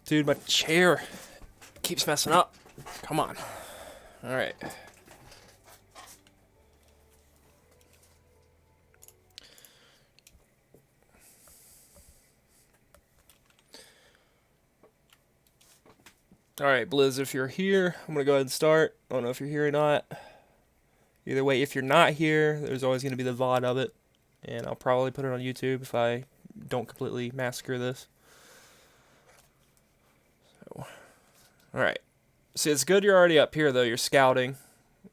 Dude, my chair keeps messing up. Come on. Alright. Alright, Blizz, if you're here, I'm going to go ahead and start. I don't know if you're here or not. Either way, if you're not here, there's always going to be the VOD of it. And I'll probably put it on YouTube if I don't completely massacre this. So, alright. See, it's good you're already up here, though. You're scouting,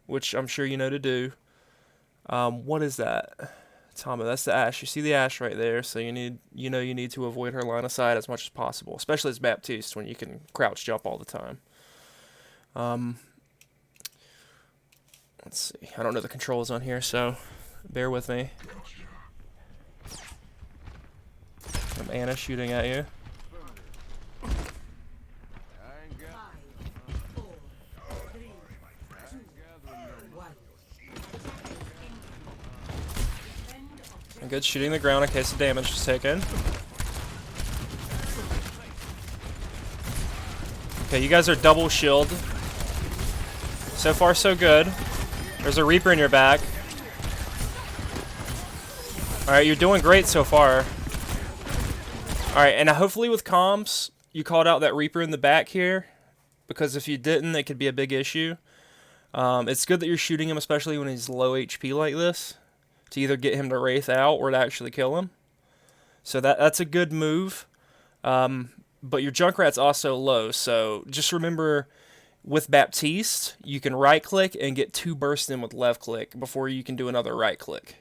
which I'm sure you know to do. What is that? Tama, that's the Ash. You see the Ash right there, so you need to avoid her line of sight as much as possible, especially as Baptiste when you can crouch jump all the time. Let's see. I don't know the controls on here, so bear with me. Anna shooting at you. Good, shooting the ground in case the damage is taken. Okay, you guys are double shield. So far, so good. There's a Reaper in your back. Alright, you're doing great so far. Alright, and hopefully with comms, you called out that Reaper in the back here. Because if you didn't, it could be a big issue. It's good that you're shooting him, especially when he's low HP like this, to either get him to wraith out or to actually kill him. So that's a good move. But your Junkrat's also low, so just remember with Baptiste, you can right click and get 2 bursts in with left click before you can do another right click.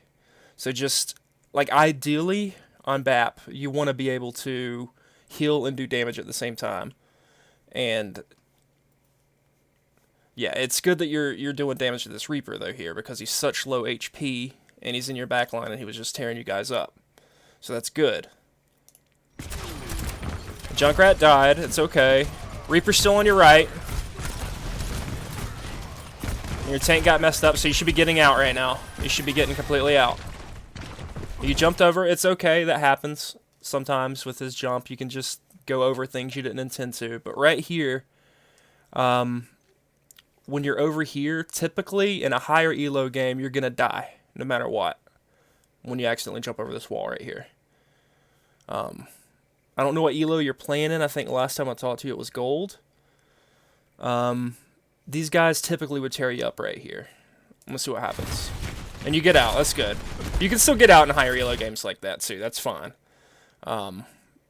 So just, like, ideally on Bap, you want to be able to heal and do damage at the same time. And yeah, it's good that you're doing damage to this Reaper though here, because he's such low HP and he's in your backline and he was just tearing you guys up. So that's good. Junkrat died, it's okay. Reaper's still on your right. Your tank got messed up, so you should be getting out right now. You should be getting completely out. You jumped over, it's okay, that happens. Sometimes with his jump, you can just go over things you didn't intend to. But right here, when you're over here, typically in a higher elo game, you're going to die, no matter what, when you accidentally jump over this wall right here. I don't know what elo you're playing in. I think last time I talked to you it was gold. These guys typically would tear you up right here. Let's see what happens. And you get out. That's good. You can still get out in higher elo games like that too. That's fine.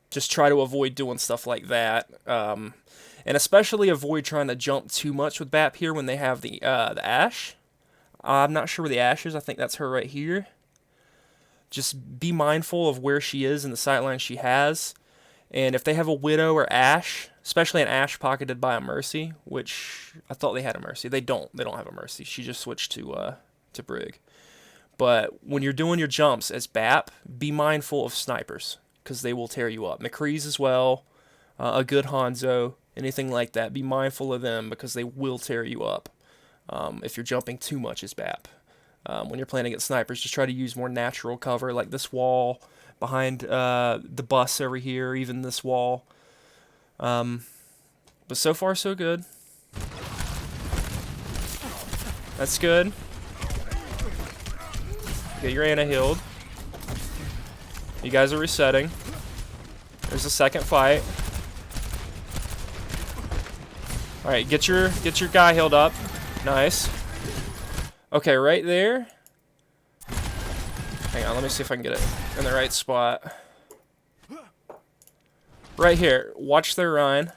Just try to avoid doing stuff like that. And especially avoid trying to jump too much with Bap here when they have the Ashe. I'm not sure where the Ashe is. I think that's her right here. Just be mindful of where she is in the sightline she has. And if they have a Widow or Ashe, especially an Ashe pocketed by a Mercy, which I thought they had a Mercy. They don't. They don't have a Mercy. She just switched to Brig. But when you're doing your jumps as Bap, be mindful of snipers, because they will tear you up. McCree's as well, a good Hanzo, anything like that. Be mindful of them, because they will tear you up if you're jumping too much as Bap. When you're playing against snipers, just try to use more natural cover, like this wall behind the bus over here, even this wall. But so far, so good. That's good. Get your Ana healed. You guys are resetting. There's a second fight. Alright, get your guy healed up. Nice. Okay, right there. Hang on, let me see if I can get it in the right spot. Right here. Watch their Ryan.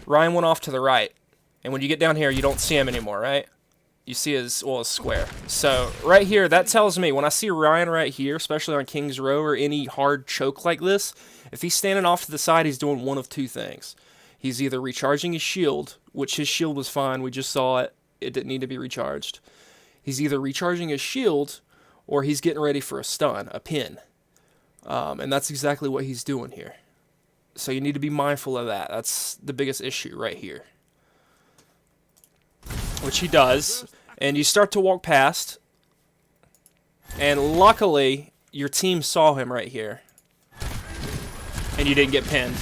Ryan went off to the right. And when you get down here, you don't see him anymore, right? You see his square. So, right here, that tells me, when I see Ryan right here, especially on King's Row or any hard choke like this, if he's standing off to the side, he's doing one of two things. He's either recharging his shield, which his shield was fine, we just saw it. It didn't need to be recharged. He's either recharging his shield, or he's getting ready for a stun, a pin. And that's exactly what he's doing here. So you need to be mindful of that. That's the biggest issue right here. Which he does. And you start to walk past. And luckily, your team saw him right here. And you didn't get pinned.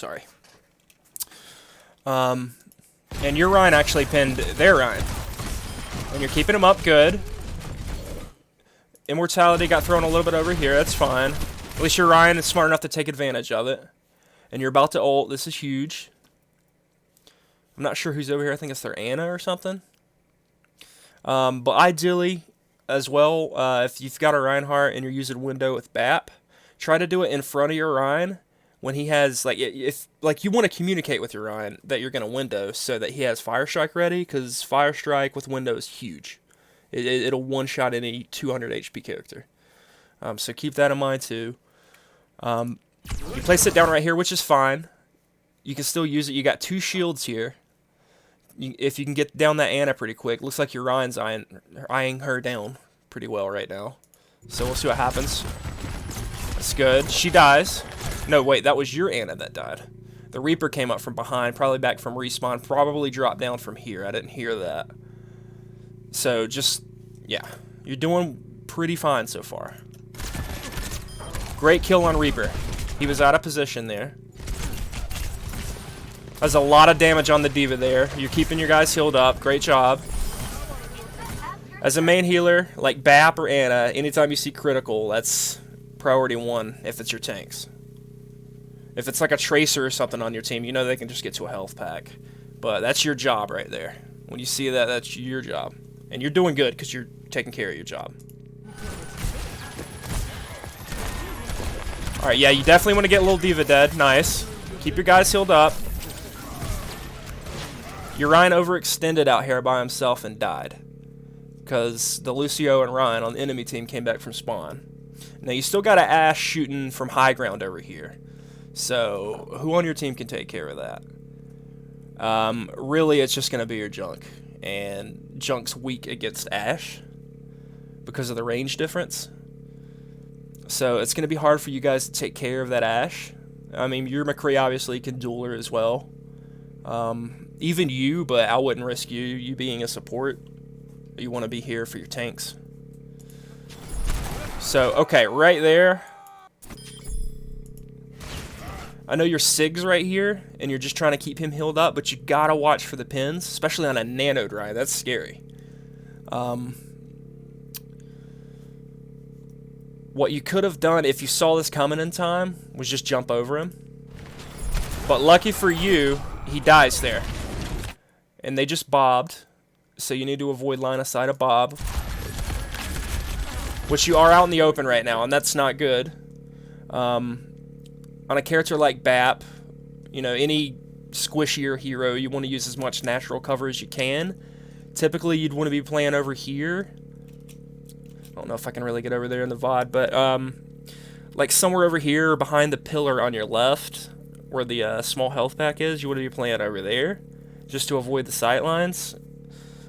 Sorry. And your Ryan actually pinned their Ryan. And you're keeping him up good. Immortality got thrown a little bit over here. That's fine. At least your Ryan is smart enough to take advantage of it. And you're about to ult. This is huge. I'm not sure who's over here. I think it's their Ana or something. But ideally, as well, if you've got a Reinhardt and you're using window with BAP, try to do it in front of your Ryan when he has, like, if like you want to communicate with your Ryan that you're going to window so that he has Fire Strike ready, because Fire Strike with window is huge. It'll one-shot any 200 HP character. So keep that in mind too. You place it down right here, which is fine. You can still use it. You got 2 shields here. If you can get down that Ana pretty quick, looks like your Ryan's eyeing her down pretty well right now. So we'll see what happens. That's good. She dies. No, wait, that was your Ana that died. The Reaper came up from behind, probably back from respawn, probably dropped down from here. I didn't hear that. So just, yeah, you're doing pretty fine so far. Great kill on Reaper. He was out of position there. That's a lot of damage on the D.Va there. You're keeping your guys healed up. Great job. As a main healer, like BAP or Ana, anytime you see critical, that's priority 1 if it's your tanks. If it's like a Tracer or something on your team, you know they can just get to a health pack. But that's your job right there. When you see that, that's your job. And you're doing good because you're taking care of your job. Alright, yeah, you definitely want to get little D.Va dead. Nice. Keep your guys healed up. Your Ryan overextended out here by himself and died. Because the Lucio and Ryan on the enemy team came back from spawn. Now, you still got an Ashe shooting from high ground over here. So, who on your team can take care of that? Really, it's just going to be your Junk. And Junk's weak against Ashe because of the range difference. So, it's going to be hard for you guys to take care of that Ashe. I mean, your McCree obviously can duel her as well. Even you, but I wouldn't risk you being a support. You want to be here for your tanks. So, okay, right there. I know your Sig's right here, and you're just trying to keep him healed up, but you gotta watch for the pins, especially on a nano dry. That's scary. What you could have done if you saw this coming in time was just jump over him. But lucky for you, he dies there. And they just bobbed, so you need to avoid line of sight of bob. Which you are out in the open right now, and that's not good. On a character like BAP, you know, any squishier hero, you want to use as much natural cover as you can. Typically, you'd want to be playing over here. I don't know if I can really get over there in the VOD, but like somewhere over here behind the pillar on your left, where the small health pack is, you want to be playing over there, just to avoid the sight lines,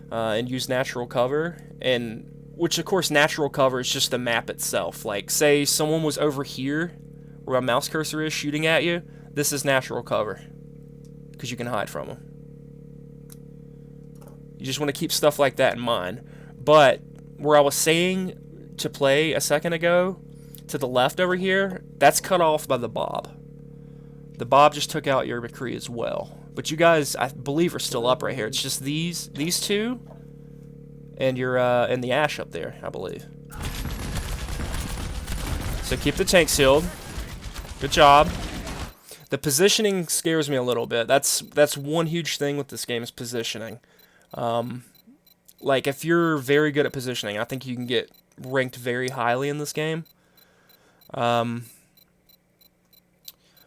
and use natural cover. And which, of course, natural cover is just the map itself. Like, say someone was over here, where my mouse cursor is shooting at you, this is natural cover, because you can hide from them. You just want to keep stuff like that in mind. But where I was saying to play a second ago, to the left over here, that's cut off by the Bob. The Bob just took out your McCree as well. But you guys, I believe, are still up right here. It's just these two, and your and the Ashe up there, I believe. So keep the tanks healed. Good job. The positioning scares me a little bit. That's one huge thing with this game is positioning. Like, if you're very good at positioning, I think you can get ranked very highly in this game.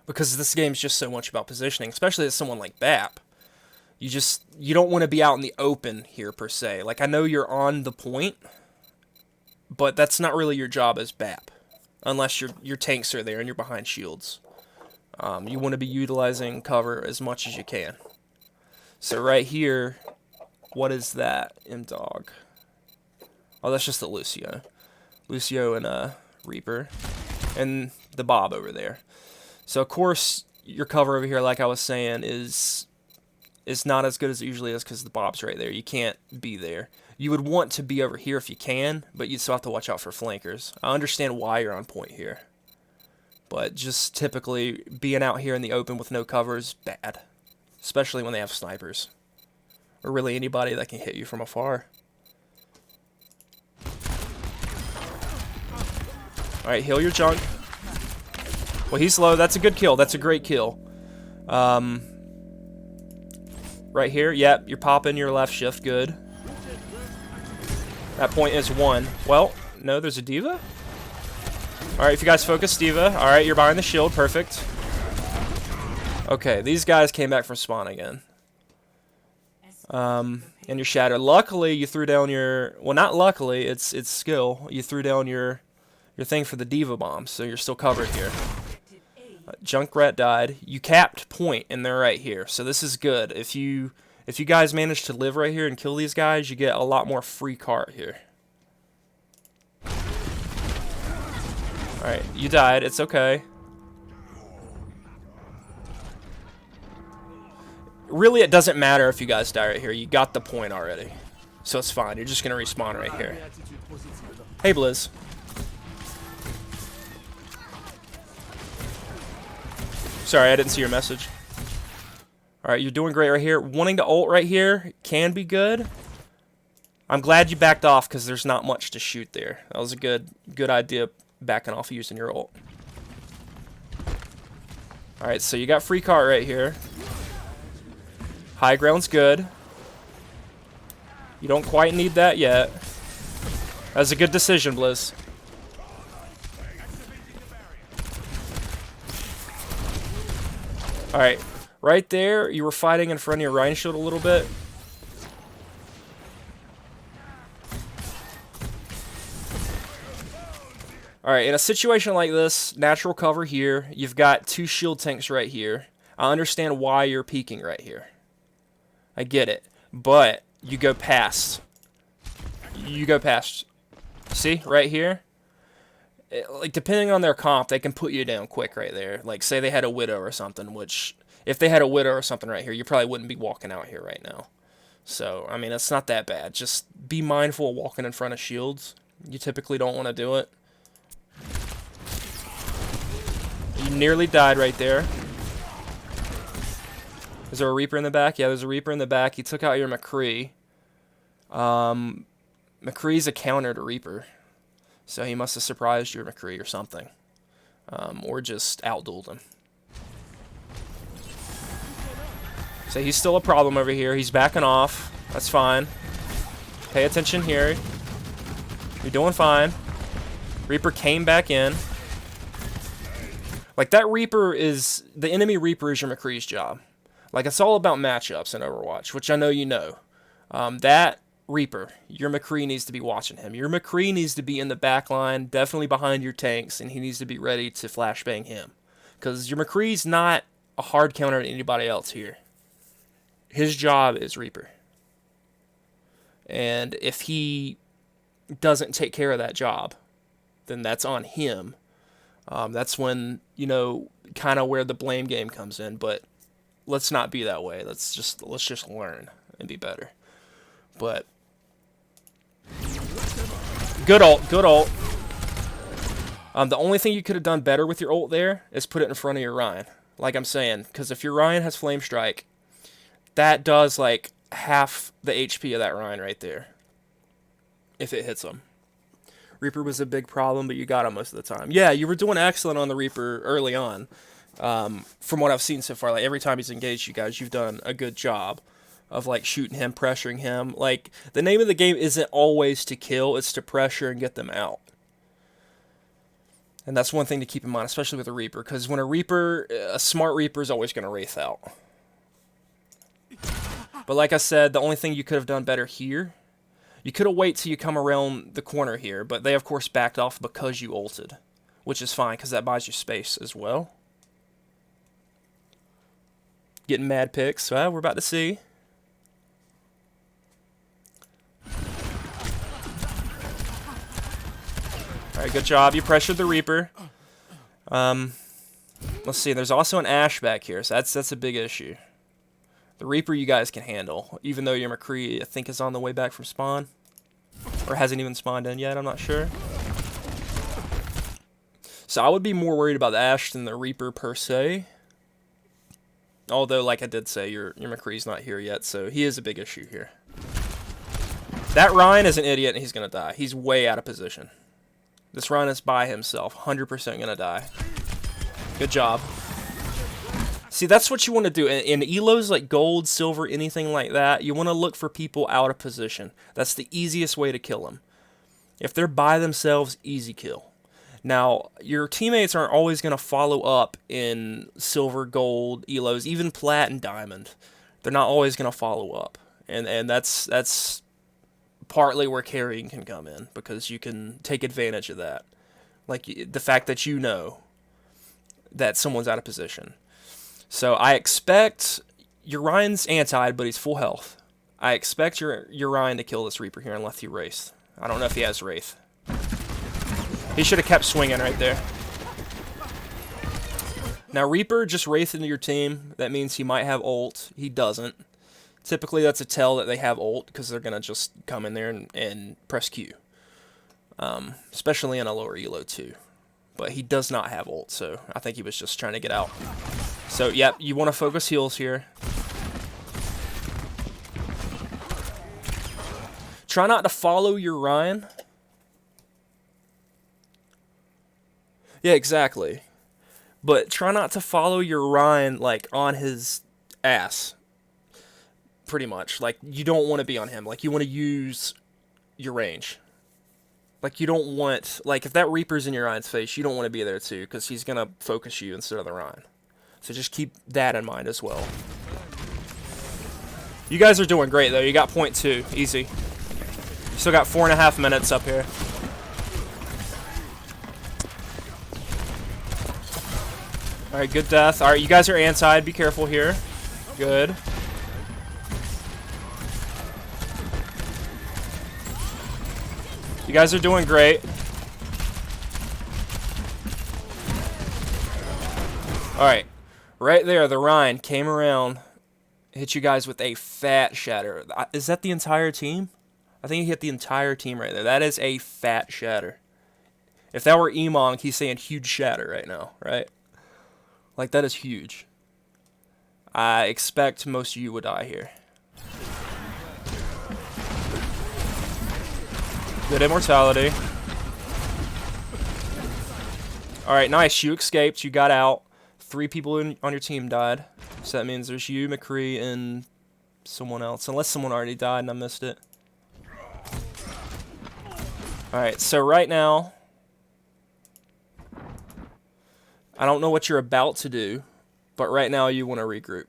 Because this game's just so much about positioning, especially as someone like BAP. You don't want to be out in the open here, per se. Like, I know you're on the point, but that's not really your job as BAP. Unless your tanks are there and you're behind shields. You want to be utilizing cover as much as you can. So right here, what is that, M-Dog? Oh, that's just the Lucio. Lucio and Reaper. And the Bob over there. So, of course, your cover over here, like I was saying, is not as good as it usually is because the Bob's right there. You can't be there. You would want to be over here if you can, but you still have to watch out for flankers. I understand why you're on point here. But just typically being out here in the open with no cover is bad. Especially when they have snipers. Or really anybody that can hit you from afar. Alright, heal your junk. Well, he's low. That's a good kill. That's a great kill. Right here. Yep, you're popping your left shift. Good. That point is 1. Well, no, there's a D.Va? Alright, if you guys focus, D.Va. Alright, you're behind the shield. Perfect. Okay, these guys came back from spawn again. And your shatter. Luckily, you threw down your... Well, not luckily. It's skill. You threw down your thing for the D.Va bomb, so you're still covered here. Junkrat died. You capped point, and they're right here. So this is good. If you guys manage to live right here and kill these guys, you get a lot more free cart here. Alright, you died. It's okay. Really, it doesn't matter if you guys die right here. You got the point already. So it's fine. You're just going to respawn right here. Hey, Blizz. Sorry, I didn't see your message. Alright, you're doing great right here. Wanting to ult right here can be good. I'm glad you backed off because there's not much to shoot there. That was a good idea, backing off using your ult. Alright, so you got free cart right here. High ground's good. You don't quite need that yet. That's a good decision, Blizz. Alright, right there, you were fighting in front of your Rhine shield a little bit. Alright, in a situation like this, natural cover here, you've got 2 shield tanks right here. I understand why you're peeking right here. I get it. But, you go past. You go past. See, right here? Like, depending on their comp, they can put you down quick right there. Like, say they had a Widow or something, which, if they had a Widow or something right here, you probably wouldn't be walking out here right now. So, I mean, it's not that bad. Just be mindful of walking in front of shields. You typically don't want to do it. You nearly died right there. Is there a Reaper in the back? Yeah, there's a Reaper in the back. He took out your McCree. McCree's a counter to Reaper. So he must have surprised your McCree or something. Or just outdueled him. So he's still a problem over here. He's backing off. That's fine. Pay attention here. You're doing fine. Reaper came back in. Like, that Reaper is... The enemy Reaper is your McCree's job. Like, it's all about matchups in Overwatch, which I know you know. That Reaper, your McCree needs to be watching him. Your McCree needs to be in the back line, definitely behind your tanks, and he needs to be ready to flashbang him. Because your McCree's not a hard counter to anybody else here. His job is Reaper. And if he doesn't take care of that job, then that's on him. That's when, you know, kind of where the blame game comes in, but let's not be that way. Let's just learn and be better. But good ult, good ult. The only thing you could have done better with your ult there is put it in front of your Rhine. Like I'm saying, because if your Rhine has Flame Strike, that does like half the HP of that Rhine right there. If it hits him. Reaper was a big problem, but you got him most of the time. Yeah, you were doing excellent on the Reaper early on. From what I've seen so far, like every time he's engaged you guys, you've done a good job of like shooting him, pressuring him. Like, the name of the game isn't always to kill, it's to pressure and get them out. And that's one thing to keep in mind, especially with a Reaper, because when a smart Reaper is always going to wraith out. But like I said, the only thing you could have done better here, you could have waited till you come around the corner here, but they of course backed off because you ulted, which is fine, because that buys you space as well. Getting mad picks. Well, we're about to see. Alright, good job. You pressured the Reaper. Let's see. There's also an Ashe back here, so that's a big issue. The Reaper you guys can handle, even though your McCree, I think, is on the way back from spawn. Or hasn't even spawned in yet, I'm not sure. So I would be more worried about the Ashe than the Reaper per se. Although, like I did say, your McCree's not here yet, so he is a big issue here. That Ryan is an idiot and he's going to die. He's way out of position. This Ryan is by himself. 100% going to die. Good job. See, that's what you want to do. In elos like gold, silver, anything like that, you want to look for people out of position. That's the easiest way to kill them. If they're by themselves, easy kill. Now, your teammates aren't always going to follow up in silver, gold, elos, even plat and diamond. They're not always going to follow up. And that's partly where carrying can come in, because you can take advantage of that. Like the fact that you know that someone's out of position. So I expect your Ryan's anti-ed, but he's full health. I expect your Ryan to kill this Reaper here unless he Wraith. I don't know if he has Wraith. He should have kept swinging right there. Now, Reaper just Wraith into your team. That means he might have ult. He doesn't. Typically, that's a tell that they have ult, because they're going to just come in there and press Q. Especially in a lower elo, too. But he does not have ult, so I think he was just trying to get out. So, yep, you want to focus heals here. Try not to follow your Ryan. Yeah, exactly. But try not to follow your Ryan, like, on his ass. Pretty much. Like, you don't want to be on him. Like, you want to use your range. Like, you don't want... Like, if that Reaper's in your Ryan's face, you don't want to be there, too, because he's going to focus you instead of the Ryan. So just keep that in mind as well. You guys are doing great, though. You got .2. Easy. You still got 4.5 minutes up here. Alright, good death. Alright, you guys are anti-ed. Be careful here. Good. You guys are doing great. Alright. Right there, the Ryan came around, hit you guys with a fat shatter. Is that the entire team? I think he hit the entire team right there. That is a fat shatter. If that were Emong, he's saying huge shatter right now, right? Like, that is huge. I expect most of you would die here. Good immortality. Alright, nice. You escaped. You got out. 3 people on your team died. So that means there's you, McCree, and someone else. Unless someone already died and I missed it. Alright, so right now... I don't know what you're about to do, but right now you want to regroup.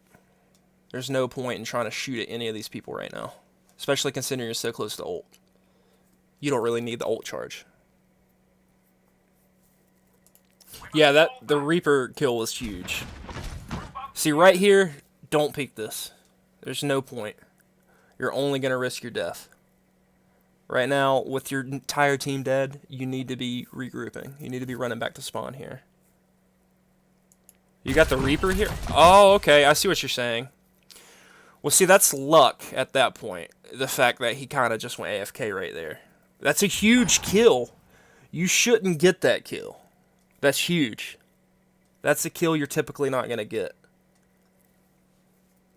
There's no point in trying to shoot at any of these people right now. Especially considering you're so close to ult. You don't really need the ult charge. Yeah, the Reaper kill was huge. See, right here, don't peek this. There's no point. You're only going to risk your death. Right now, with your entire team dead, you need to be regrouping. You need to be running back to spawn here. You got the Reaper here? Oh, okay. I see what you're saying. Well, see, that's luck at that point. The fact that he kind of just went AFK right there. That's a huge kill. You shouldn't get that kill. That's huge. That's a kill you're typically not going to get.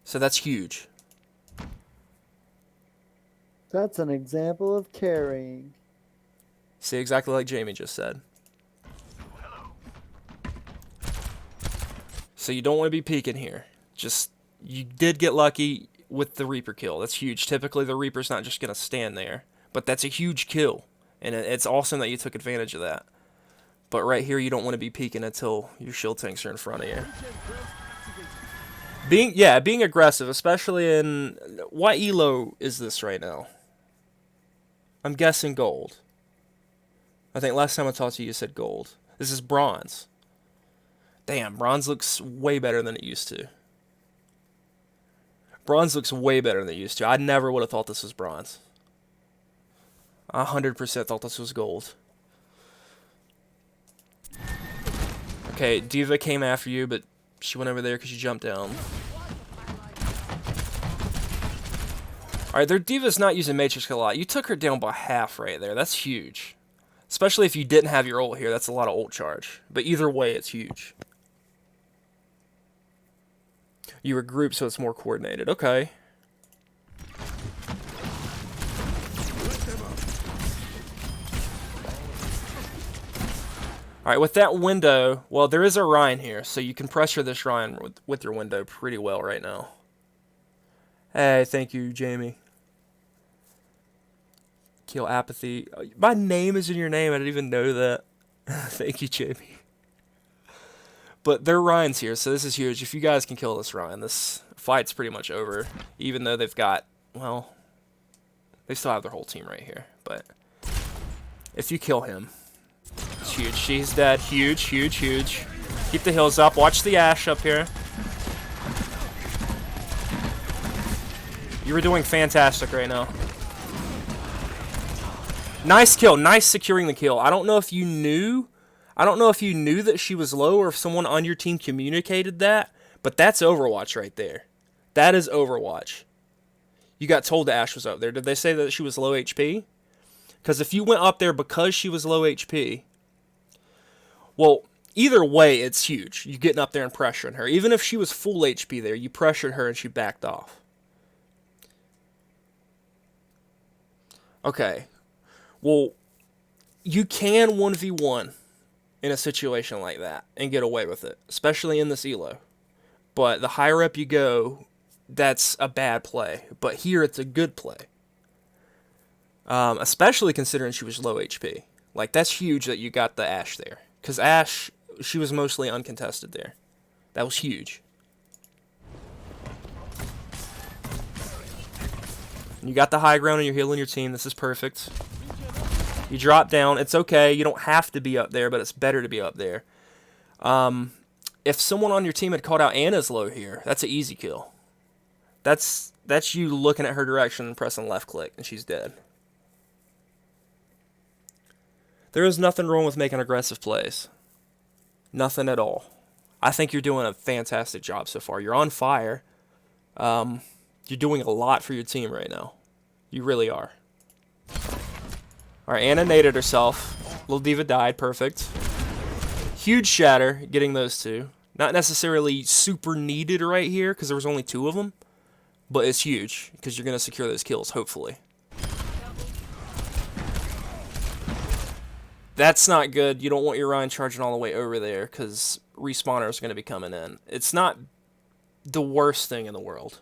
So that's huge. That's an example of carrying. See, exactly like Jamie just said. So you don't want to be peeking here. Just, you did get lucky with the Reaper kill. That's huge. Typically the Reaper's not just going to stand there. But that's a huge kill. And it's awesome that you took advantage of that. But right here you don't want to be peeking until your shield tanks are in front of you. Being aggressive, especially in... What elo is this right now? I'm guessing gold. I think last time I talked to you, you said gold. This is bronze. Damn, bronze looks way better than it used to. Bronze looks way better than it used to. I never would have thought this was bronze. 100% thought this was gold. Okay, D.Va came after you, but she went over there because you jumped down. Alright, their D.Va's not using Matrix a lot. You took her down by half right there. That's huge. Especially if you didn't have your ult here. That's a lot of ult charge. But either way, it's huge. You regroup so it's more coordinated. Okay. Alright, with that window, well, there is a Rhine here, so you can pressure this Rhine with your window pretty well right now. Hey, thank you, Jamie. Kill apathy. My name is in your name. I didn't even know that. Thank you, Jamie. But their Rhine's here, so this is huge. If you guys can kill this Rhine, this fight's pretty much over. Even though they've got, well, they still have their whole team right here. But if you kill him, it's huge. She's dead. Huge, huge, huge. Keep the heals up. Watch the Ashe up here. You were doing fantastic right now. Nice kill. Nice securing the kill. I don't know if you knew that she was low or if someone on your team communicated that, but that's Overwatch right there. That is Overwatch. You got told the Ashe was up there. Did they say that she was low HP? Because if you went up there because she was low HP, well, either way, it's huge. You getting up there and pressuring her. Even if she was full HP there, you pressured her and she backed off. Okay. Well, you can 1v1 in a situation like that and get away with it, especially in this elo. But the higher up you go, that's a bad play. But here, it's a good play. Especially considering she was low HP. Like, that's huge that you got the Ashe there. Because Ashe, she was mostly uncontested there. That was huge. You got the high ground and you're healing your team. This is perfect. You drop down. It's okay. You don't have to be up there, but it's better to be up there. If someone on your team had called out Anna's low here, that's an easy kill. That's you looking at her direction and pressing left click, and she's dead. There is nothing wrong with making aggressive plays. Nothing at all. I think you're doing a fantastic job so far. You're on fire. You're doing a lot for your team right now. You really are. Alright, Anna naded herself. Little Diva died. Perfect. Huge shatter, getting those two. Not necessarily super needed right here, because there was only 2 of them. But it's huge, because you're going to secure those kills, hopefully. That's not good. You don't want your Rhine charging all the way over there, because respawners are going to be coming in. It's not the worst thing in the world.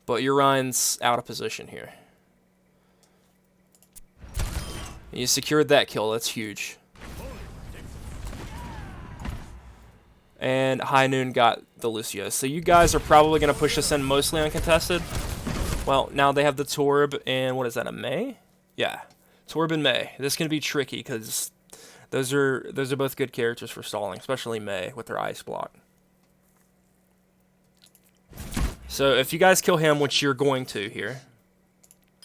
But your Rhine's out of position here. You secured that kill. That's huge. And High Noon got the Lucio. So you guys are probably going to push this in mostly uncontested. Well, now they have the Torb and what is that, a Mei? Yeah, Torb and Mei. This is going to be tricky because those are both good characters for stalling, especially Mei with her ice block. So if you guys kill him, which you're going to here,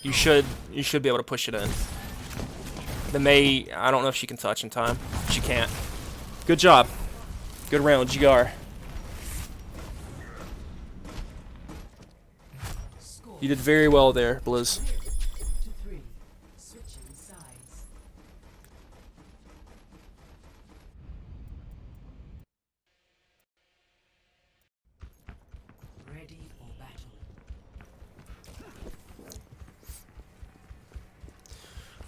you should be able to push it in. The Mei, I don't know if she can touch in time. She can't. Good job. Good round, GR. You did very well there, Blizz.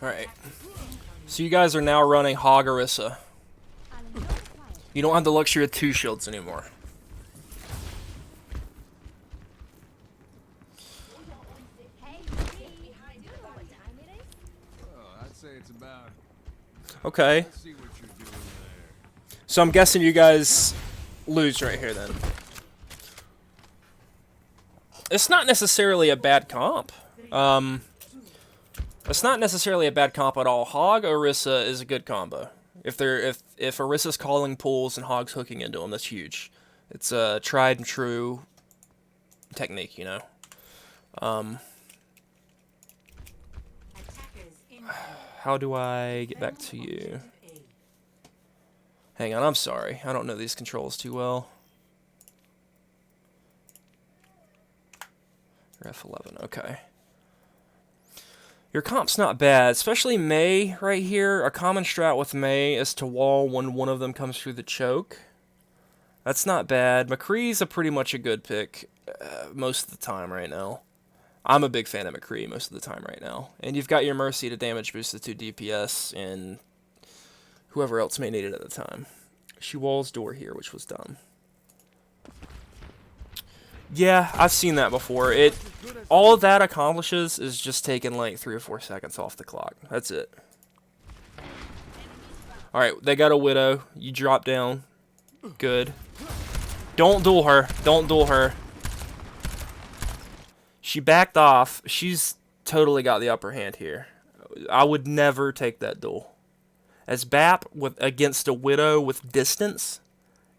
Alright. So you guys are now running Hog Orisa. You don't have the luxury of 2 shields anymore. Okay. So I'm guessing you guys lose right here then. It's not necessarily a bad comp. It's not necessarily a bad comp at all. Hog Orisa is a good combo. If Orisa's calling pulls and Hog's hooking into them, that's huge. It's a tried and true technique, you know. How do I get back to you? Hang on, I'm sorry. I don't know these controls too well. F11, okay. Your comp's not bad, especially Mei right here. A common strat with Mei is to wall when one of them comes through the choke. That's not bad. McCree's pretty much a good pick most of the time right now. I'm a big fan of McCree most of the time right now. And you've got your Mercy to damage boost the 2 DPS and whoever else may need it at the time. She walls door here, which was dumb. Yeah, I've seen that before. All that accomplishes is just taking like 3 or 4 seconds off the clock. That's it. Alright, they got a Widow. You drop down. Good. Don't duel her. Don't duel her. She backed off. She's totally got the upper hand here. I would never take that duel. As BAP against a Widow with distance,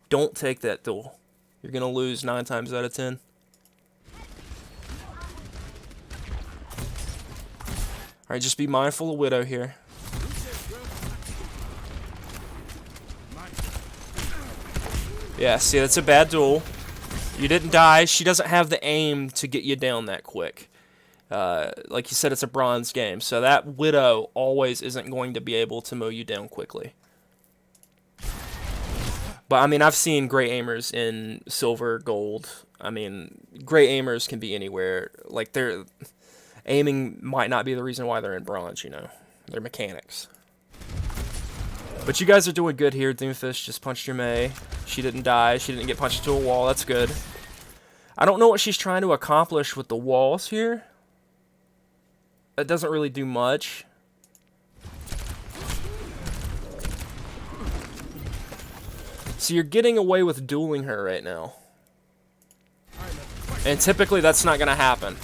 don't take that duel. You're going to lose 9 times out of 10. Alright, just be mindful of Widow here. Yeah, see, that's a bad duel. You didn't die. She doesn't have the aim to get you down that quick. Like you said, it's a bronze game, so that Widow always isn't going to be able to mow you down quickly. But, I mean, I've seen great aimers in silver, gold. I mean, great aimers can be anywhere. Like, their aiming might not be the reason why they're in bronze, you know. They're mechanics. But you guys are doing good here. Doomfish just punched your Mei. She didn't die. She didn't get punched into a wall. That's good. I don't know what she's trying to accomplish with the walls here. That doesn't really do much. So you're getting away with dueling her right now. And typically that's not going to happen.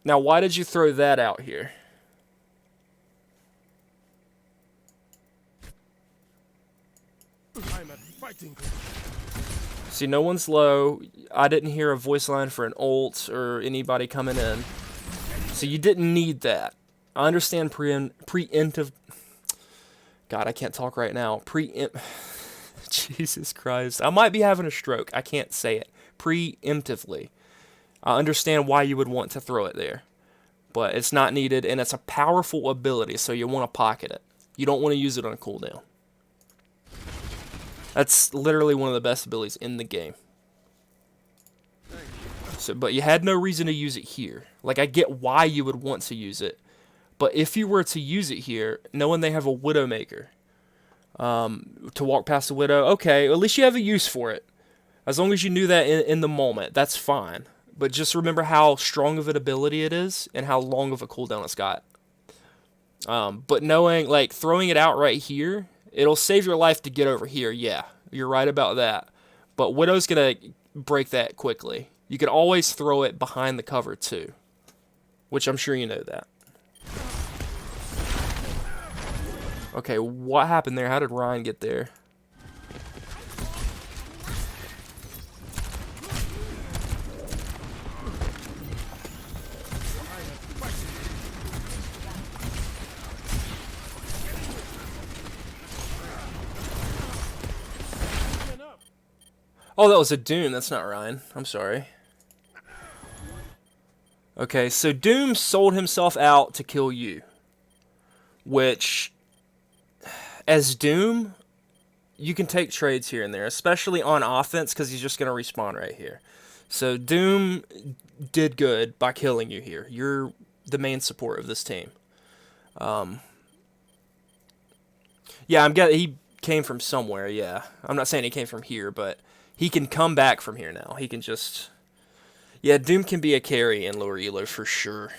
Now, why did you throw that out here? See, no one's low. I didn't hear a voice line for an ult or anybody coming in. So you didn't need that. I understand preemptive... God, I can't talk right now. Jesus Christ. I might be having a stroke. I can't say it. Preemptively. I understand why you would want to throw it there. But it's not needed, and it's a powerful ability, so you want to pocket it. You don't want to use it on a cooldown. That's literally one of the best abilities in the game. So, but you had no reason to use it here. Like, I get why you would want to use it. But if you were to use it here, knowing they have a Widowmaker, to walk past the Widow, okay, at least you have a use for it. As long as you knew that in the moment, that's fine. But just remember how strong of an ability it is and how long of a cooldown it's got. But knowing, like, throwing it out right here, it'll save your life to get over here, yeah. You're right about that. But Widow's going to break that quickly. You can always throw it behind the cover, too. Which I'm sure you know that. Okay, what happened there? How did Ryan get there? Oh, that was a Doom. That's not Ryan. I'm sorry. Okay, so Doom sold himself out to kill you. Which, as Doom, you can take trades here and there, especially on offense, because he's just going to respawn right here. So Doom did good by killing you here. You're the main support of this team. Yeah, he came from somewhere, yeah. I'm not saying he came from here, but he can come back from here now. He can just... Yeah, Doom can be a carry in lower elo for sure.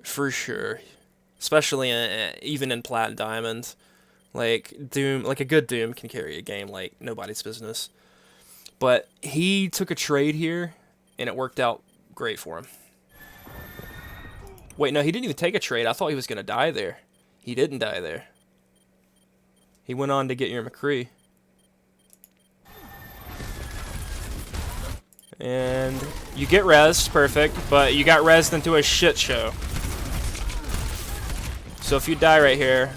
For sure. Especially even in Plat and Diamond. Like, Doom, like a good Doom can carry a game like nobody's business. But he took a trade here, and it worked out great for him. Wait, no, he didn't even take a trade. I thought he was going to die there. He didn't die there. He went on to get your McCree. And you get rezzed, perfect, but you got rezzed into a shit show. So if you die right here,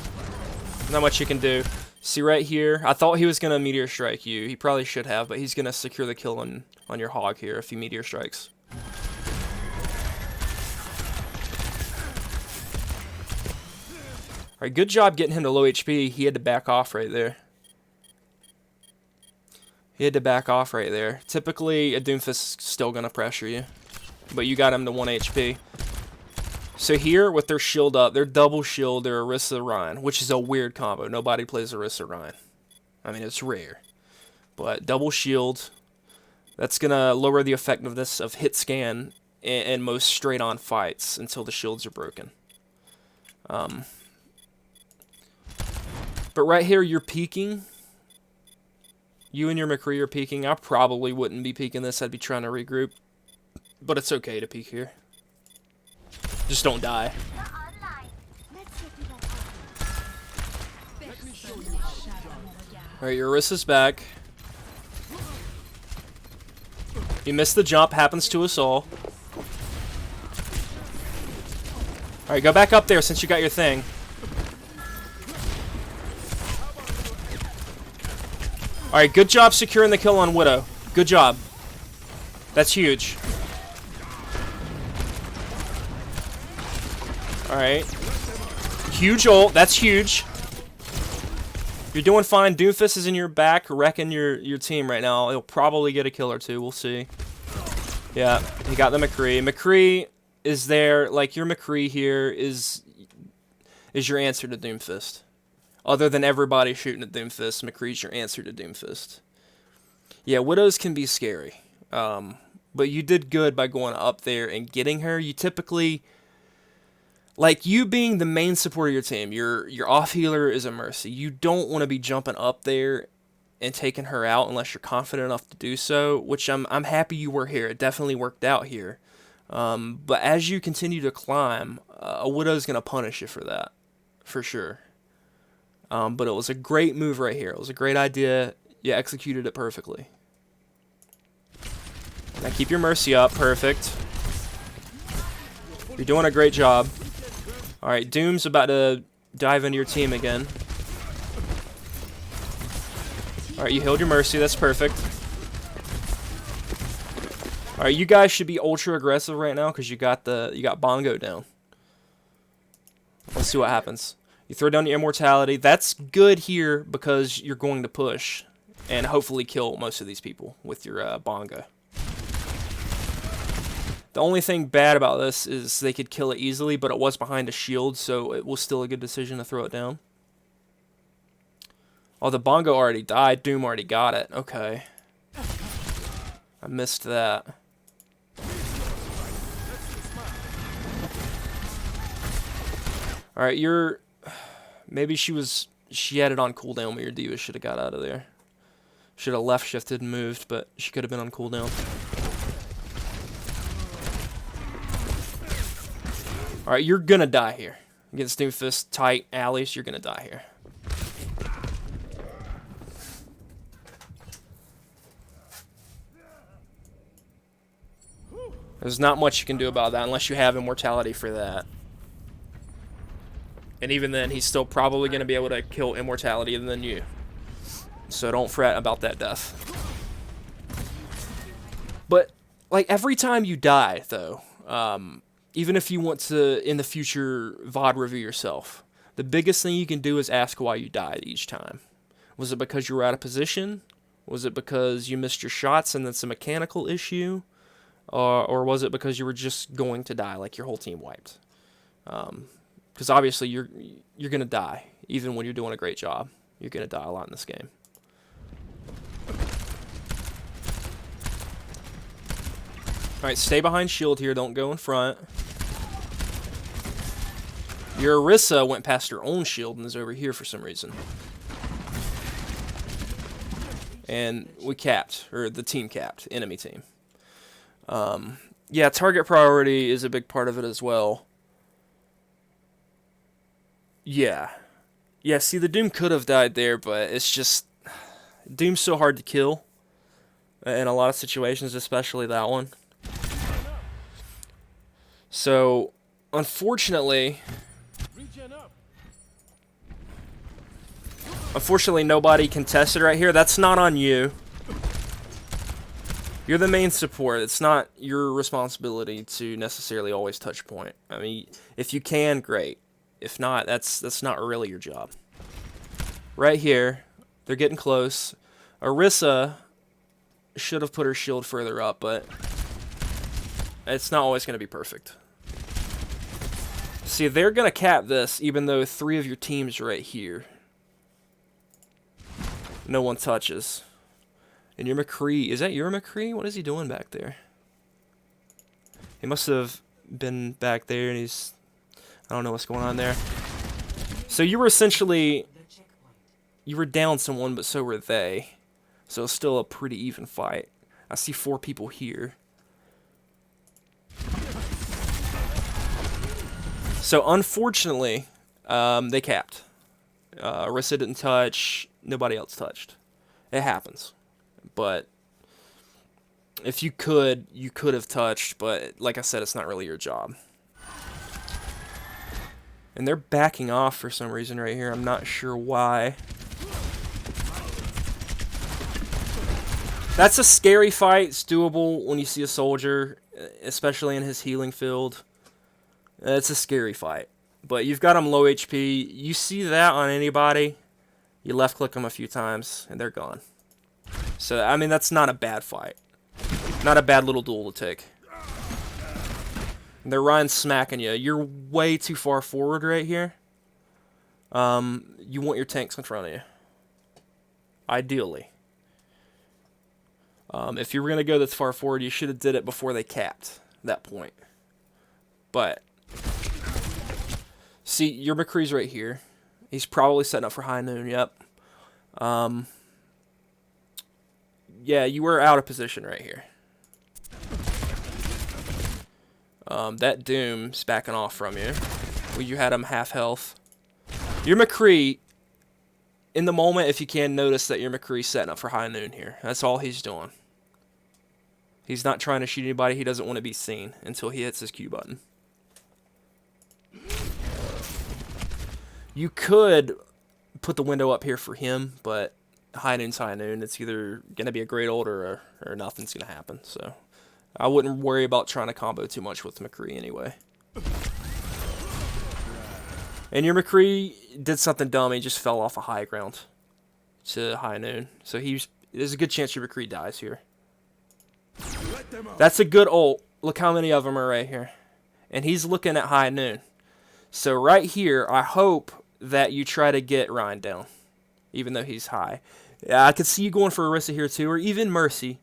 not much you can do. See right here, I thought he was going to meteor strike you. He probably should have, but he's going to secure the kill on your hog here if he meteor strikes. Alright, good job getting him to low HP. He had to back off right there. He had to back off right there. Typically, a Doomfist is still going to pressure you. But you got him to 1 HP. So here, with their shield up, they're double shield, they're Orisa Ryan, which is a weird combo. Nobody plays Orisa Ryan. I mean, it's rare. But double shield, that's going to lower the effectiveness of hit scan in most straight-on fights until the shields are broken. But right here, you're peeking. You and your McCree are peeking. I probably wouldn't be peeking this. I'd be trying to regroup. But it's okay to peek here. Just don't die. Alright, your Orisa's back. You missed the jump. Happens to us all. Alright, go back up there since you got your thing. Alright, good job securing the kill on Widow. Good job. That's huge. Alright. Huge ult. That's huge. You're doing fine. Doomfist is in your back, wrecking your team right now. He'll probably get a kill or two. We'll see. Yeah, he got the McCree. McCree is there. Like, your McCree here is your answer to Doomfist. Other than everybody shooting at Doomfist, McCree's your answer to Doomfist. Yeah, Widows can be scary. But you did good by going up there and getting her. You typically... Like, you being the main support of your team, your off healer is a Mercy. You don't want to be jumping up there and taking her out unless you're confident enough to do so, which I'm happy you were here. It definitely worked out here. But as you continue to climb, a Widow's going to punish you for that, for sure. But it was a great move right here. It was a great idea. You executed it perfectly. Now keep your Mercy up. Perfect. You're doing a great job. Alright, Doom's about to dive into your team again. Alright, you healed your Mercy. That's perfect. Alright, you guys should be ultra aggressive right now because you got Bongo down. Let's see what happens. You throw down your immortality. That's good here because you're going to push and hopefully kill most of these people with your Bongo. The only thing bad about this is they could kill it easily, but it was behind a shield, so it was still a good decision to throw it down. Oh, the Bongo already died. Doom already got it. Okay. I missed that. Alright, you're... Maybe she had it on cooldown, but your D.Va should have got out of there. Should have left shifted and moved, but she could have been on cooldown. Alright, you're gonna die here. Against Doomfist, tight alleys, you're gonna die here. There's not much you can do about that unless you have immortality for that. And even then, he's still probably gonna be able to kill immortality than you. So don't fret about that death. But, like, every time you die, though, even if you want to, in the future, VOD review yourself, the biggest thing you can do is ask why you died each time. Was it because you were out of position? Was it because you missed your shots and that's a mechanical issue? Or was it because you were just going to die, like your whole team wiped? Because obviously you're going to die, even when you're doing a great job. You're going to die a lot in this game. Alright, stay behind shield here. Don't go in front. Your Orisa went past her own shield and is over here for some reason. And we capped, or the team capped, enemy team. Yeah, target priority is a big part of it as well. Yeah. Yeah, see, the Doom could have died there, but it's just... Doom's so hard to kill in a lot of situations, especially that one. So, unfortunately... Unfortunately, nobody contested right here. That's not on you. You're the main support. It's not your responsibility to necessarily always touch point. I mean, if you can, great. If not, that's not really your job. Right here, they're getting close. Orisa should have put her shield further up, but it's not always going to be perfect. See, they're going to cap this, even though 3 of your teams are right here. No one touches. And your McCree, is that your McCree? What is he doing back there? He must have been back there, and he's... I don't know what's going on there. So you were essentially... You were down someone, but so were they. So it's still a pretty even fight. I see 4 people here. So unfortunately, they capped. Orisa didn't touch. Nobody else touched. It happens. But if you could have touched. But like I said, it's not really your job. And they're backing off for some reason right here. I'm not sure why. That's a scary fight. It's doable when you see a soldier, especially in his healing field. It's a scary fight. But you've got him low HP. You see that on anybody, you left click them a few times, and they're gone. So, I mean, that's not a bad fight. Not a bad little duel to take. And they're Ryan smacking you. You're way too far forward right here. You want your tanks in front of you. Ideally. If you were going to go this far forward, you should have did it before they capped that point. But, see, your McCree's right here. He's probably setting up for high noon, yep. Yeah, you were out of position right here. That Doom's backing off from you. Well, you had him half health. Your McCree, in the moment, if you can, notice that your McCree's setting up for high noon here. That's all he's doing. He's not trying to shoot anybody. He doesn't want to be seen until he hits his Q button. You could put the window up here for him, but high noon's high noon. It's either going to be a great ult or nothing's going to happen. So I wouldn't worry about trying to combo too much with McCree anyway. And your McCree did something dumb. He just fell off a high ground to high noon. So there's a good chance your McCree dies here. That's a good ult. Look how many of them are right here. And he's looking at high noon. So right here, I hope that you try to get Ryan down, even though he's high. I could see you going for Orisa here too, or even Mercy.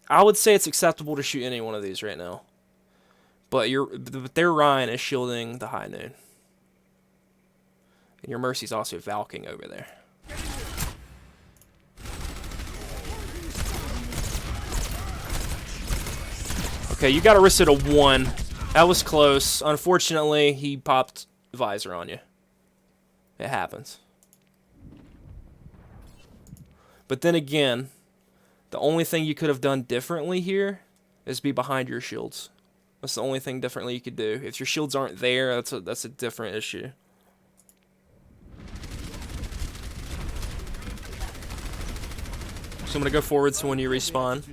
I would say it's acceptable to shoot any one of these right now. But their Ryan is shielding the high noon. And your Mercy's also valking over there. Okay, you got Orisa to 1. That was close. Unfortunately, he popped visor on you. It happens. But then again, the only thing you could have done differently here is be behind your shields. That's the only thing differently you could do. If your shields aren't there, that's a different issue. So I'm going to go forward to when you respawn.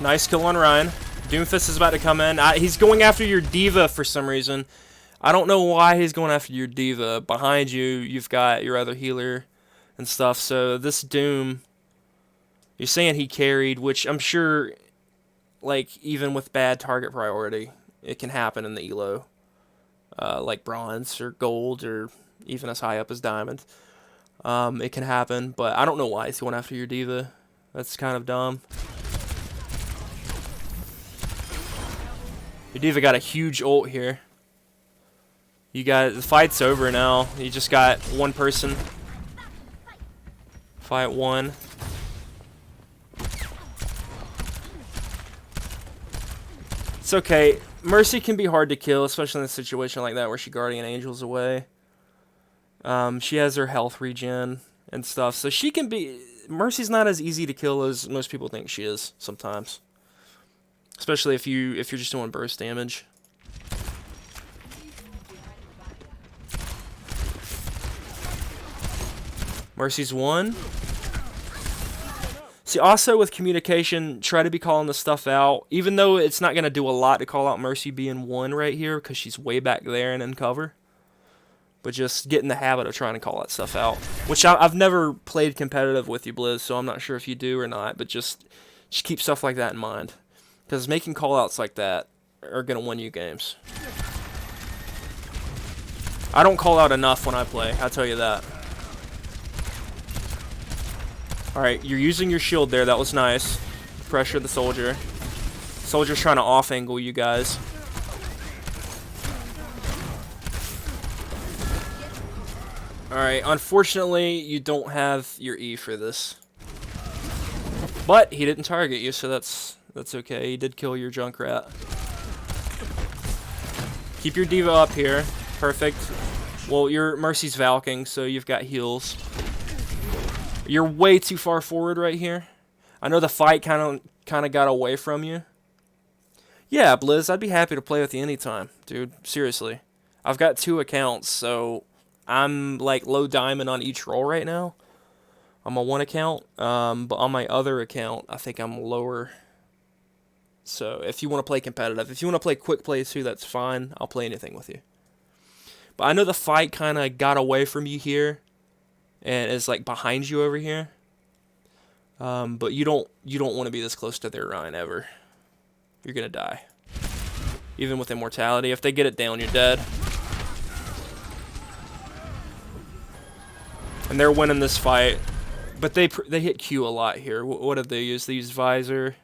Nice kill on Ryan. Doomfist is about to come in. He's going after your D.Va for some reason. I don't know why he's going after your D.Va. Behind you, you've got your other healer and stuff. So this Doom, you're saying he carried, which I'm sure, like, even with bad target priority, it can happen in the elo. Like bronze or gold or even as high up as diamond. It can happen, but I don't know why he's going after your D.Va. That's kind of dumb. Your D.Va got a huge ult here. The fight's over now. You just got one person. Fight 1. It's okay. Mercy can be hard to kill, especially in a situation like that where she Guardian Angels away. She has her health regen and stuff, so she can be... Mercy's not as easy to kill as most people think she is sometimes. Especially if you're just doing burst damage. Mercy's 1. See, also with communication, try to be calling this stuff out. Even though it's not going to do a lot to call out Mercy being 1 right here, because she's way back there and in cover. But just get in the habit of trying to call that stuff out. Which I've never played competitive with you, Blizz, so I'm not sure if you do or not. But just keep stuff like that in mind. Because making call-outs like that are going to win you games. I don't call out enough when I play, I'll tell you that. Alright, you're using your shield there, that was nice. Pressure the soldier. Soldier's trying to off-angle you guys. Alright, unfortunately, you don't have your E for this. But he didn't target you, so that's okay. He did kill your Junkrat. Keep your Diva up here. Perfect. Well, your Mercy's Valking, so you've got heals. You're way too far forward right here. I know the fight kind of got away from you. Yeah, Blizz, I'd be happy to play with you anytime, dude. Seriously. I've got 2 accounts, so I'm like low diamond on each role right now. I'm on 1 account, but on my other account, I think I'm lower. So if you want to play competitive, if you want to play quick plays too, that's fine. I'll play anything with you. But I know the fight kind of got away from you here, and is like behind you over here. But you don't want to be this close to their Rhine ever. You're gonna die. Even with immortality, if they get it down, you're dead. And they're winning this fight, but they hit Q a lot here. What did they use? They used Visor.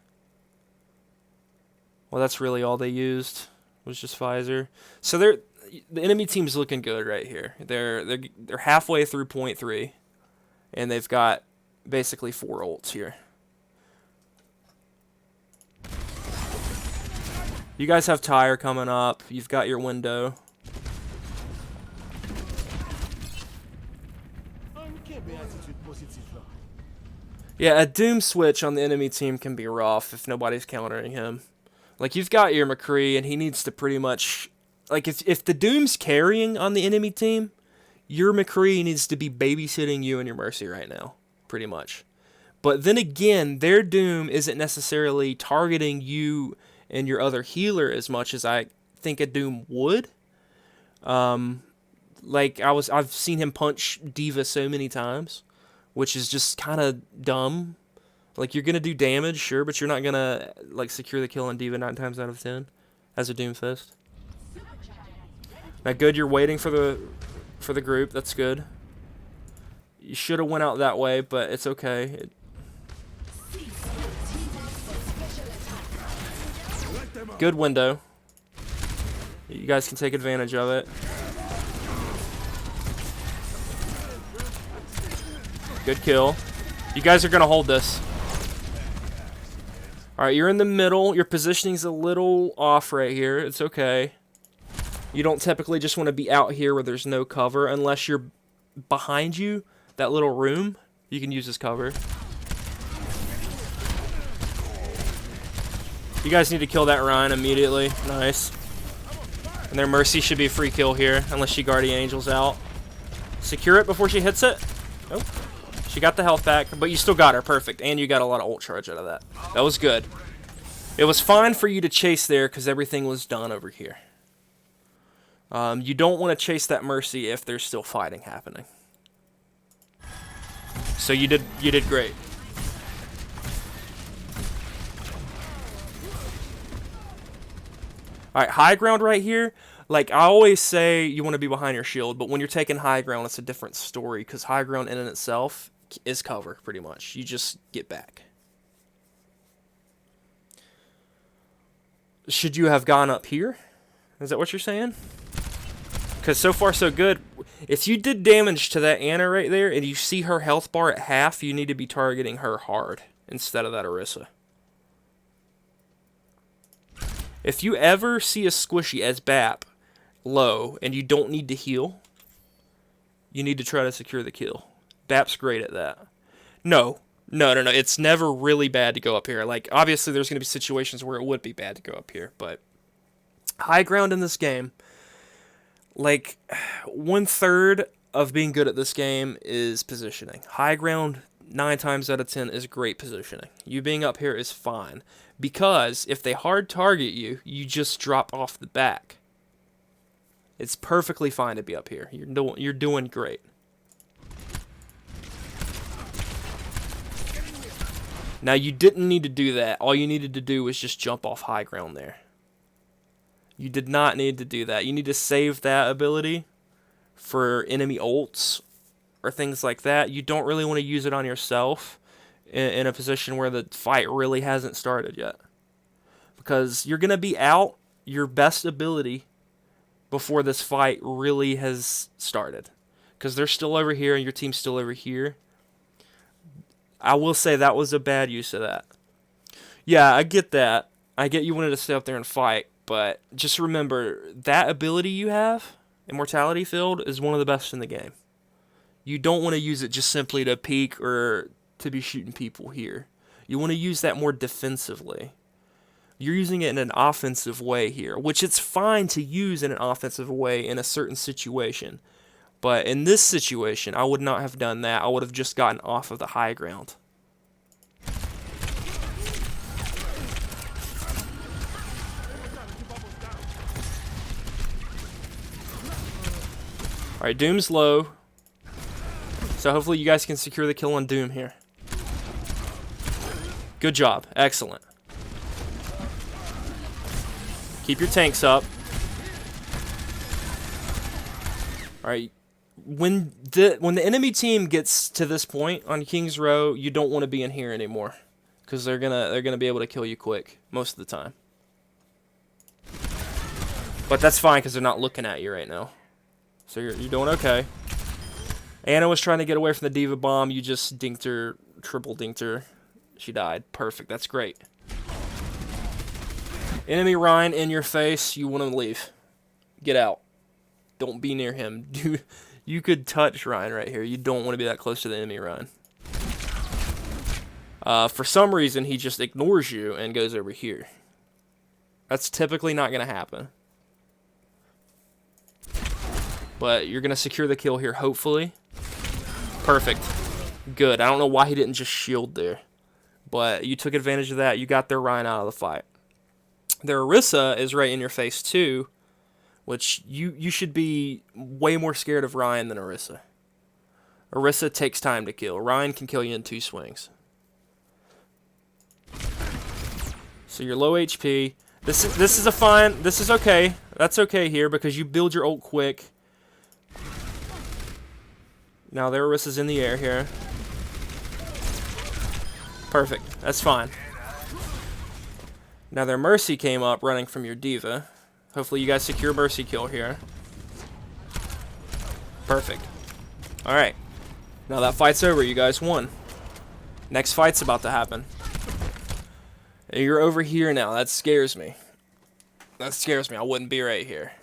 Well, that's really all they used, was just Visor. So the enemy team's looking good right here. They're halfway through point 3, and they've got basically 4 ults here. You guys have Tire coming up. You've got your window. Yeah, a Doom switch on the enemy team can be rough if nobody's countering him. Like, you've got your McCree, and he needs to pretty much... Like, if the Doom's carrying on the enemy team, your McCree needs to be babysitting you and your Mercy right now, pretty much. But then again, their Doom isn't necessarily targeting you and your other healer as much as I think a Doom would. Like, I've seen him punch Diva so many times, which is just kind of dumb. Like, you're going to do damage, sure, but you're not going to, like, secure the kill on Diva 9 times out of 10 as a Doomfist. Now, good, you're waiting for the group. That's good. You should have went out that way, but it's okay. Good window. You guys can take advantage of it. Good kill. You guys are going to hold this. Alright, you're in the middle. Your positioning's a little off right here. It's okay. You don't typically just want to be out here where there's no cover unless you're behind you, that little room. You can use as cover. You guys need to kill that Rhine immediately. Nice. And their Mercy should be a free kill here, unless she Guardian Angels out. Secure it before she hits it. Nope. She got the health back, but you still got her. Perfect. And you got a lot of ult charge out of that. That was good. It was fine for you to chase there because everything was done over here. You don't want to chase that Mercy if there's still fighting happening. So you did great. Alright, high ground right here. Like, I always say you want to be behind your shield, but when you're taking high ground, it's a different story, because high ground in and itself is cover, pretty much. You just get back. Should you have gone up here? Is that what you're saying? Because so far so good. If you did damage to that Anna right there, and you see her health bar at half, you need to be targeting her hard, instead of that Orisa. If you ever see a squishy as BAP low and you don't need to heal, you need to try to secure the kill. BAP's great at that. No. It's never really bad to go up here. Like, obviously there's going to be situations where it would be bad to go up here, but high ground in this game, like 1/3 of being good at this game is positioning. High ground, 9 times out of 10, is great positioning. You being up here is fine. Because if they hard target you, you just drop off the back. It's perfectly fine to be up here. You're doing great. Now, you didn't need to do that. All you needed to do was just jump off high ground there. You did not need to do that. You need to save that ability for enemy ults or things like that. You don't really want to use it on yourself in a position where the fight really hasn't started yet. Because you're going to be out your best ability before this fight really has started. Because they're still over here and your team's still over here. I will say that was a bad use of that. Yeah, I get that. I get you wanted to stay up there and fight, but just remember, that ability you have, Immortality Field, is one of the best in the game. You don't want to use it just simply to peek or to be shooting people here. You want to use that more defensively. You're using it in an offensive way here, which it's fine to use in an offensive way in a certain situation. But in this situation, I would not have done that. I would have just gotten off of the high ground. Alright, Doom's low. So hopefully you guys can secure the kill on Doom here. Good job. Excellent. Keep your tanks up. Alright. When the enemy team gets to this point on King's Row, you don't want to be in here anymore, because they're gonna be able to kill you quick most of the time. But that's fine because they're not looking at you right now, so you're doing okay. Anna was trying to get away from the Diva Bomb. You just dinked her, triple dinked her. She died. Perfect. That's great. Enemy Ryan in your face. You want to leave. Get out. Don't be near him. Dude. You could touch Ryan right here. You don't want to be that close to the enemy Ryan. For some reason, he just ignores you and goes over here. That's typically not going to happen. But you're going to secure the kill here, hopefully. Perfect. Good. I don't know why he didn't just shield there. But you took advantage of that. You got their Ryan out of the fight. Their Orisa is right in your face, too. Which, you should be way more scared of Ryan than Orisa. Orisa takes time to kill. Ryan can kill you in 2 swings. So you're low HP. This is a fine. This is okay. That's okay here because you build your ult quick. Now their Orisa's in the air here. Perfect. That's fine. Now their Mercy came up running from your Diva. Hopefully you guys secure Mercy kill here. Perfect. Alright. Now that fight's over. You guys won. Next fight's about to happen. You're over here now. That scares me. That scares me. I wouldn't be right here.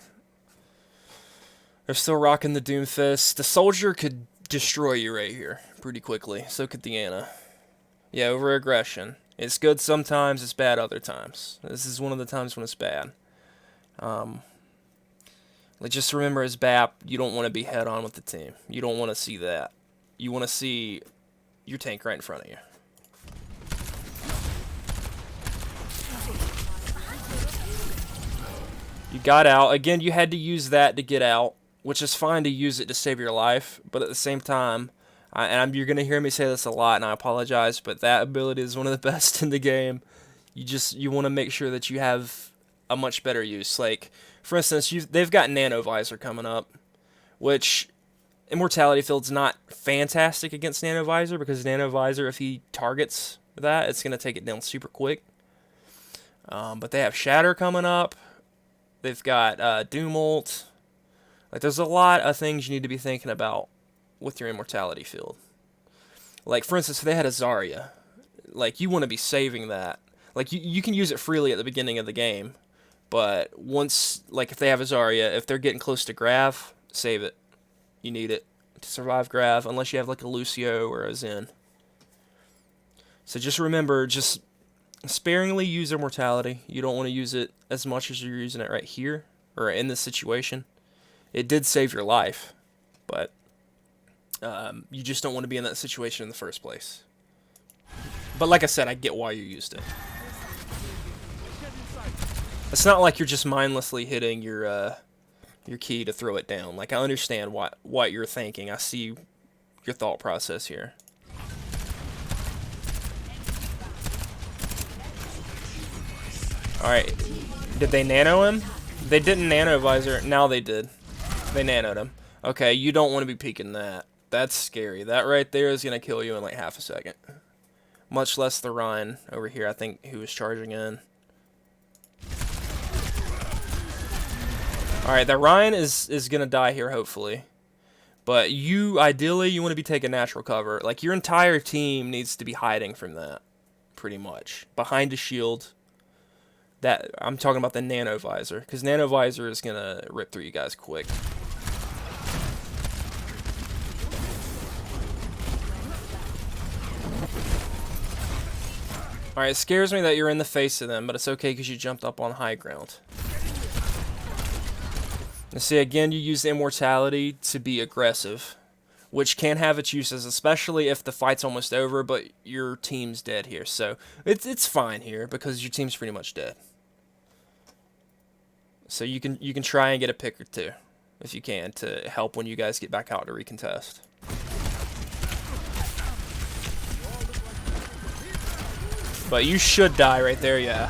They're still rocking the Doom Fist. The Soldier could destroy you right here pretty quickly. So could the Ana. Yeah, over aggression. It's good sometimes. It's bad other times. This is one of the times when it's bad. Like just remember as BAP, you don't want to be head on with the team. You don't want to see that. You want to see your tank right in front of you. You got out. Again, you had to use that to get out, which is fine to use it to save your life, but at the same time, you're going to hear me say this a lot, and I apologize, but that ability is one of the best in the game. You want to make sure that you have a much better use. Like, for instance, they've got Nano Visor coming up, which Immortality Field's not fantastic against Nano Visor, because Nano Visor, if he targets that, it's going to take it down super quick. But they have Shatter coming up. They've got Doom Ult. Like, there's a lot of things you need to be thinking about with your Immortality Field. Like, for instance, if they had a Zarya, like, you want to be saving that. Like, you can use it freely at the beginning of the game, but once, like, if they have a Zarya, if they're getting close to Grav, save it. You need it to survive Grav, unless you have, like, a Lucio or a Zen. So just remember, just sparingly use Immortality. You don't want to use it as much as you're using it right here, or in this situation. It did save your life, but You just don't want to be in that situation in the first place. But like I said, I get why you used it. It's not like you're just mindlessly hitting your key to throw it down. Like, I understand what you're thinking. I see your thought process here. Alright. Did they nano him? They didn't nano visor. Now they did. They nanoed him. Okay, you don't want to be peeking that. That's scary. That right there is going to kill you in like half a second. Much less the Ryan over here, I think, who was charging in. Alright, the Ryan is going to die here, hopefully. But ideally, you want to be taking natural cover. Like, your entire team needs to be hiding from that, pretty much. Behind a shield. That I'm talking about the nano visor, because nano visor is going to rip through you guys quick. Alright, it scares me that you're in the face of them, but it's okay because you jumped up on high ground. And see, again, you use immortality to be aggressive, which can have its uses, especially if the fight's almost over, but your team's dead here. So it's fine here because your team's pretty much dead. So you can try and get a pick or two, if you can, to help when you guys get back out to recontest. But you should die right there, yeah.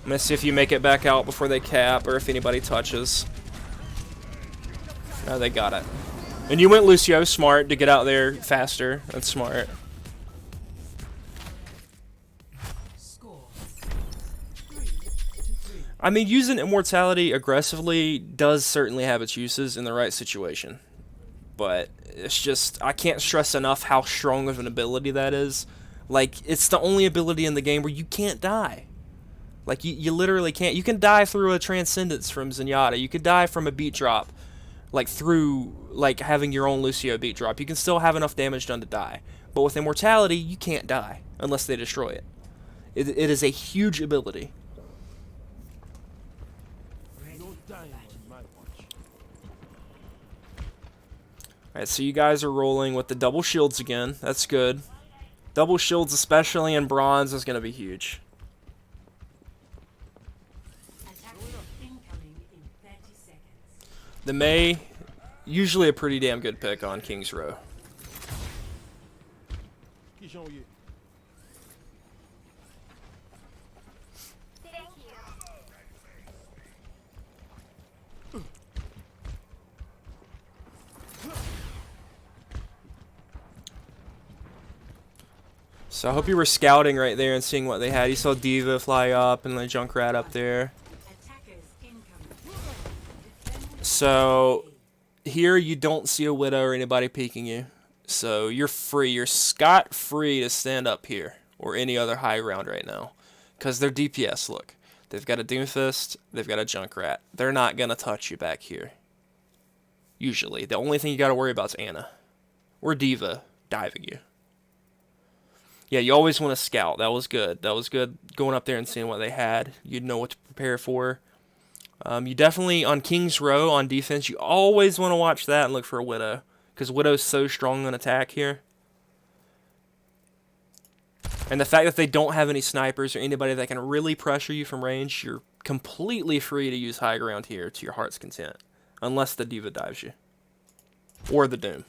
I'm gonna see if you make it back out before they cap, or if anybody touches. No, they got it. And you went Lucio, smart, to get out there faster. That's smart. I mean, using immortality aggressively does certainly have its uses in the right situation. But it's just, I can't stress enough how strong of an ability that is. Like, it's the only ability in the game where you can't die. Like, you literally can't. You can die through a Transcendence from Zenyatta. You could die from a beat drop. Like, through, like, having your own Lucio beat drop. You can still have enough damage done to die. But with immortality, you can't die. Unless they destroy it. It is a huge ability. Alright, so you guys are rolling with the double shields again. That's good. Double shields, especially in bronze, is going to be huge. The Mei, usually a pretty damn good pick on King's Row. So I hope you were scouting right there and seeing what they had. You saw Diva fly up and the Junkrat up there. So here you don't see a Widow or anybody peeking you. So you're free. You're scot-free to stand up here or any other high ground right now. Because they're DPS, look. They've got a Doomfist. They've got a Junkrat. They're not going to touch you back here. Usually. The only thing you got to worry about is Ana. Or Diva diving you. Yeah, you always want to scout. That was good. That was good going up there and seeing what they had. You'd know what to prepare for. You definitely, on King's Row, on defense, you always want to watch that and look for a Widow. Because Widow's so strong on attack here. And the fact that they don't have any snipers or anybody that can really pressure you from range, you're completely free to use high ground here to your heart's content. Unless the Diva dives you. Or the Doom.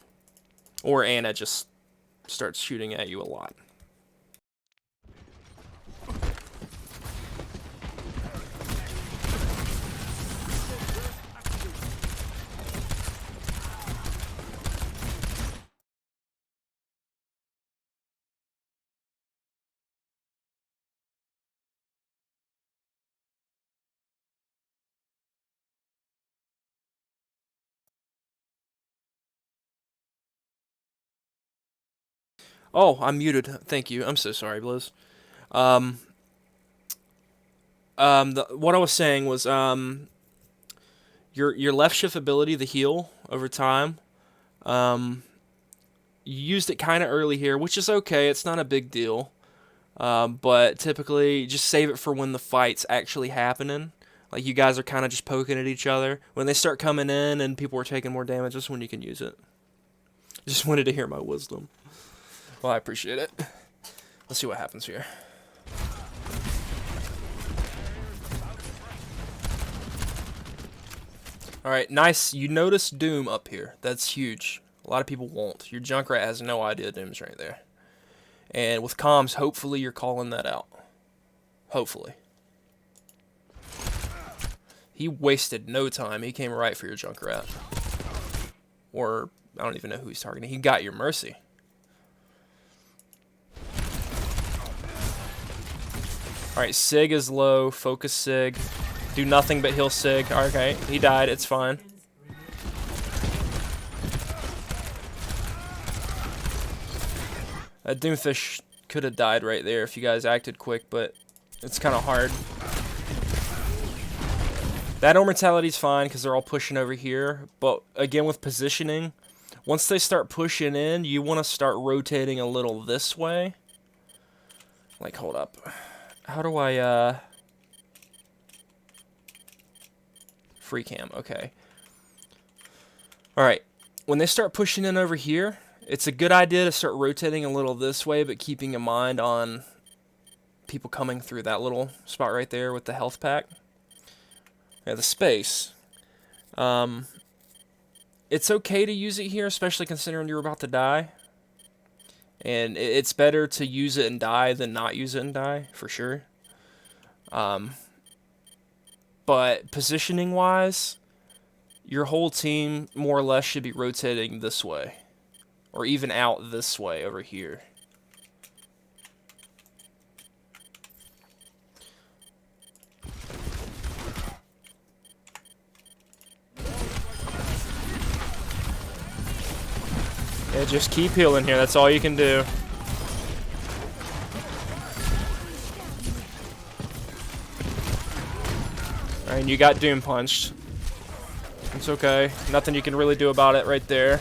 Or Ana just starts shooting at you a lot. Oh, I'm muted. Thank you. I'm so sorry, Blizz. What I was saying was, your left shift ability, the heal, over time, you used it kind of early here, which is okay. It's not a big deal. But typically, just save it for when the fight's actually happening. Like, you guys are kind of just poking at each other. When they start coming in and people are taking more damage, that's when you can use it. Just wanted to hear my wisdom. Well, I appreciate it. Let's see what happens here. Alright, nice. You notice Doom up here. That's huge. A lot of people won't. Your Junkrat has no idea Doom's right there. And with comms, hopefully you're calling that out. Hopefully. He wasted no time. He came right for your Junkrat. Or, I don't even know who he's targeting. He got your Mercy. Alright, Sig is low. Focus Sig. Do nothing but heal Sig. Okay, he died. It's fine. That Doomfish could have died right there if you guys acted quick, but it's kind of hard. That Immortality's fine because they're all pushing over here, but again with positioning, once they start pushing in, you want to start rotating a little this way. Like, hold up. How do I, free cam, okay. Alright, when they start pushing in over here, it's a good idea to start rotating a little this way, but keeping in mind on people coming through that little spot right there with the health pack. Yeah, the space. It's okay to use it here, especially considering you're about to die. And it's better to use it and die than not use it and die, for sure. But positioning-wise, your whole team more or less should be rotating this way. Or even out this way over here. Yeah, just keep healing here. That's all you can do. Alright, and you got Doom punched. It's okay. Nothing you can really do about it right there.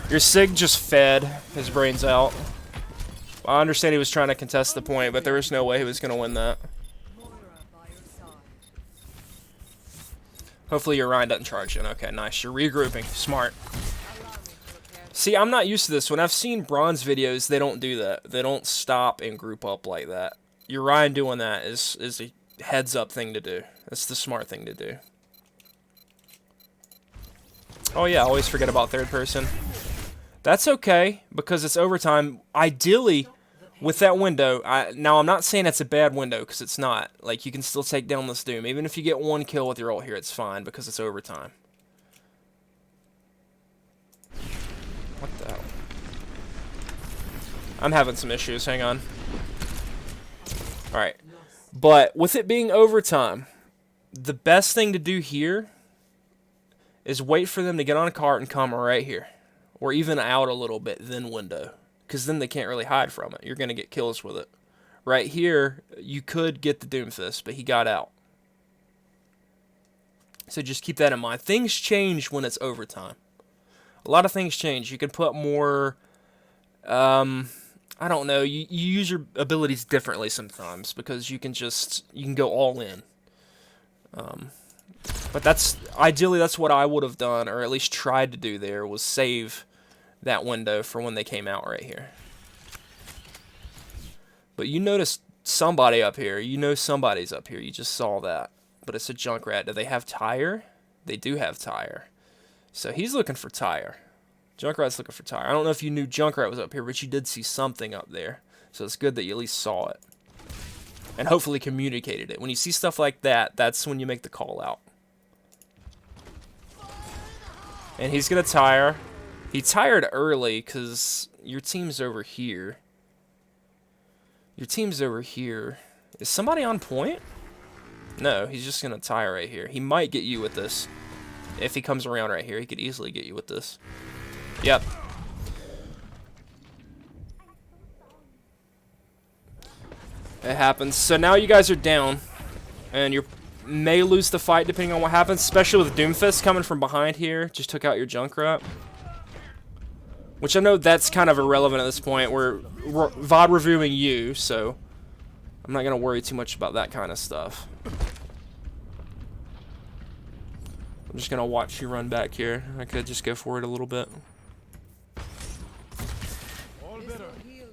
Your Sig just fed his brains out. I understand he was trying to contest the point, but there was no way he was going to win that. Hopefully your Ryan doesn't charge in. Okay, nice. You're regrouping. Smart. See, I'm not used to this. When I've seen bronze videos, they don't do that. They don't stop and group up like that. Your Ryan doing that is a heads-up thing to do. That's the smart thing to do. Oh yeah, I always forget about third person. That's okay, because it's overtime. Ideally, with that window, now I'm not saying it's a bad window, because it's not. Like, you can still take down this Doom. Even if you get one kill with your ult here, it's fine, because it's overtime. What the hell? I'm having some issues, hang on. Alright. But, with it being overtime, the best thing to do here is wait for them to get on a cart and come right here. Or even out a little bit, then window. Because then they can't really hide from it. You're going to get kills with it. Right here, you could get the Doomfist, but he got out. So just keep that in mind. Things change when it's overtime. A lot of things change. You can put more, I don't know, you use your abilities differently sometimes. Because you can go all in. But ideally that's what I would have done, or at least tried to do there, was save that window for when they came out right here. But you notice somebody up here. You know somebody's up here. You just saw that. But it's a Junkrat. Do they have Tire? They do have Tire. So he's looking for Tire. Junkrat's looking for Tire. I don't know if you knew Junkrat was up here, but you did see something up there. So it's good that you at least saw it. And hopefully communicated it. When you see stuff like that, that's when you make the call out. And he's going to tire. He tired early because your team's over here. Your team's over here. Is somebody on point? No, he's just going to tire right here. He might get you with this. If he comes around right here, he could easily get you with this. Yep. It happens. So now you guys are down. And you may lose the fight depending on what happens. Especially with Doomfist coming from behind here. Just took out your Junkrat. Which I know that's kind of irrelevant at this point. We're VOD reviewing you, so I'm not going to worry too much about that kind of stuff. I'm just gonna watch you run back here. I could just go forward a little bit.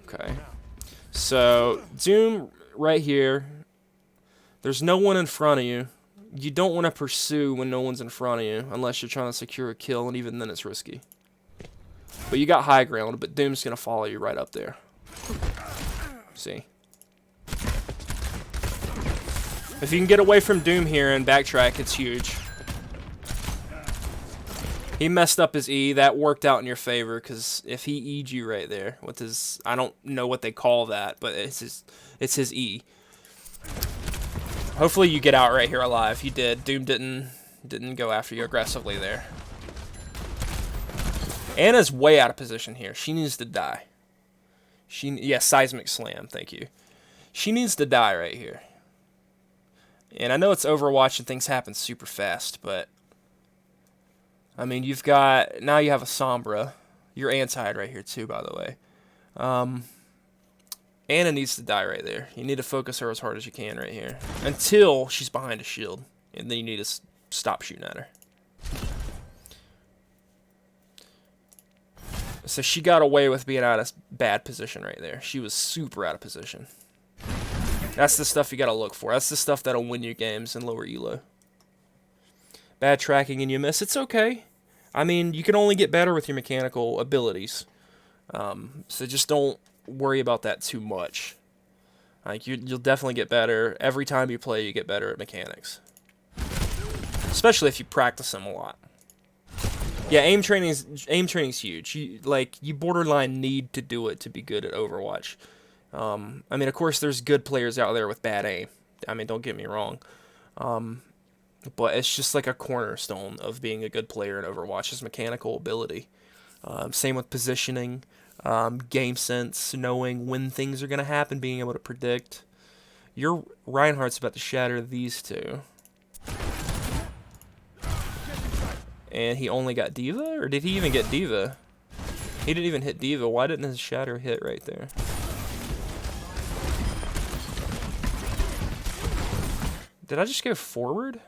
Okay. So, Doom right here. There's no one in front of you. You don't want to pursue when no one's in front of you, unless you're trying to secure a kill, and even then it's risky. But you got high ground, but Doom's gonna follow you right up there. See? If you can get away from Doom here and backtrack, it's huge. He messed up his E. That worked out in your favor, because if he E'd you right there with his... I don't know what they call that, but it's his E. Hopefully you get out right here alive. You did. Doom didn't go after you aggressively there. Anna's way out of position here. She needs to die. Yeah, seismic slam, thank you. She needs to die right here. And I know it's Overwatch and things happen super fast, but... I mean, you've got... Now you have a Sombra. You're anti-ed right here, too, by the way. Anna needs to die right there. You need to focus her as hard as you can right here. Until she's behind a shield. And then you need to stop shooting at her. So she got away with being out of bad position right there. She was super out of position. That's the stuff you gotta look for. That's the stuff that'll win you games in lower elo. Bad tracking and you miss. It's okay. I mean, you can only get better with your mechanical abilities. So just don't worry about that too much. Like you'll definitely get better. Every time you play, you get better at mechanics. Especially if you practice them a lot. Yeah, aim training's huge. You borderline need to do it to be good at Overwatch. I mean, of course, there's good players out there with bad aim. I mean, don't get me wrong. But it's just like a cornerstone of being a good player in Overwatch is mechanical ability. Same with positioning, game sense, knowing when things are going to happen, being able to predict. Your Reinhardt's about to shatter these two. And he only got D.Va? Or did he even get D.Va? He didn't even hit D.Va. Why didn't his shatter hit right there? Did I just go forward?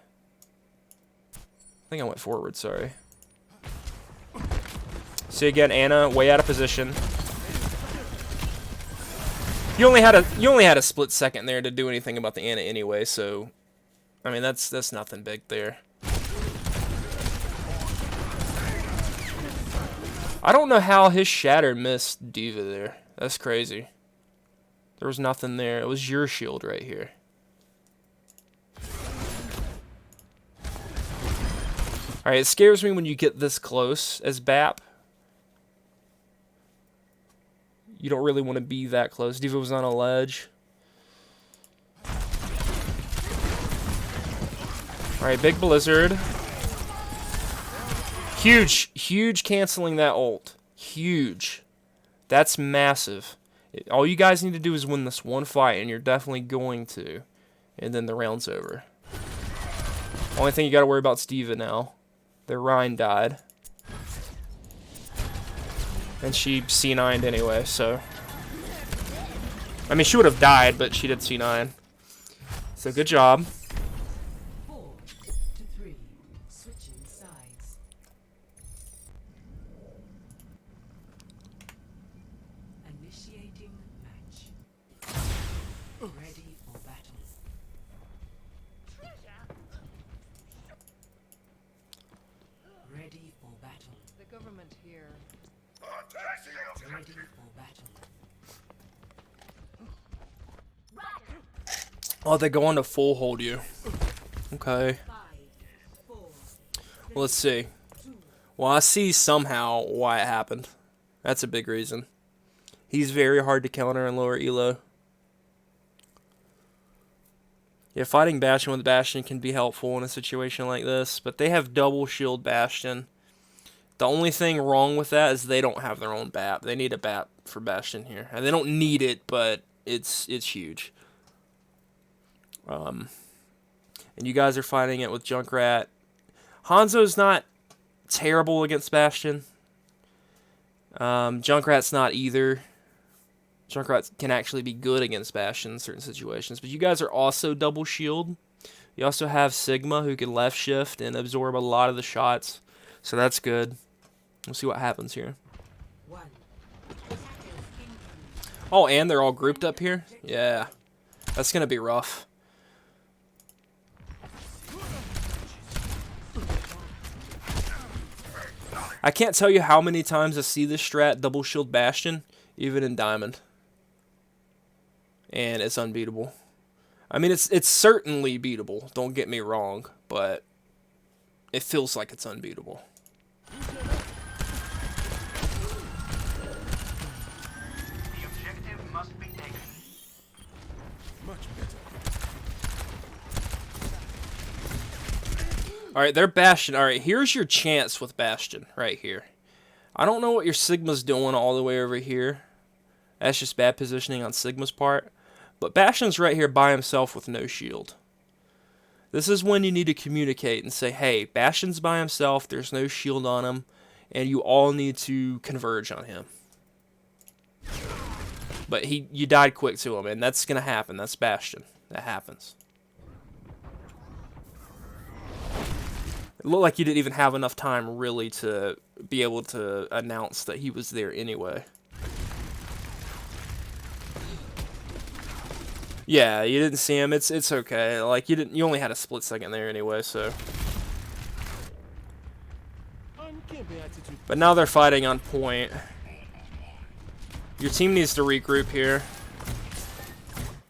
I think I went forward, sorry. See again, Anna, way out of position. You only had a split second there to do anything about the Anna anyway, so I mean that's nothing big there. I don't know how his shatter missed D.Va there. That's crazy. There was nothing there. It was your shield right here. Alright, it scares me when you get this close as BAP. You don't really want to be that close. D.Va was on a ledge. Alright, big blizzard. Huge canceling that ult. Huge. That's massive. All you guys need to do is win this one fight, and you're definitely going to. And then the round's over. Only thing you gotta worry about is D.Va now. Their Rhine died. And she C9'd anyway, so... I mean, she would have died, but she did C9. So good job. 4-3, switching sides. Initiating match. Ready for battle. Ready for battle. The government here. Ready for battle. Oh, they go on to full hold you. Okay. 5, 4, Well, let's see. Well, I see somehow why it happened. That's a big reason. He's very hard to counter in lower elo. Yeah, fighting Bastion with Bastion can be helpful in a situation like this, but they have double shield Bastion. The only thing wrong with that is they don't have their own BAP. They need a BAP for Bastion here. And they don't need it, but it's huge. And you guys are fighting it with Junkrat. Hanzo's not terrible against Bastion. Junkrat's not either. Junkrat can actually be good against Bastion in certain situations. But you guys are also double shield. You also have Sigma, who can left shift and absorb a lot of the shots. So that's good. We'll see what happens here. 1. Oh, and they're all grouped up here? Yeah. That's going to be rough. I can't tell you how many times I see this strat, double shield Bastion, even in Diamond. And it's unbeatable. I mean, it's certainly beatable, don't get me wrong, but it feels like it's unbeatable. The objective must be taken. Alright, they're Bastion. Alright, here's your chance with Bastion, right here. I don't know what your Sigma's doing all the way over here. That's just bad positioning on Sigma's part. But Bastion's right here by himself with no shield. This is when you need to communicate and say, hey, Bastion's by himself, there's no shield on him, and you all need to converge on him. But you died quick to him, and that's going to happen. That's Bastion. That happens. It looked like you didn't even have enough time, really, to be able to announce that he was there anyway. Yeah, you didn't see him. It's okay. Like you only had a split second there anyway, so. But now they're fighting on point. Your team needs to regroup here.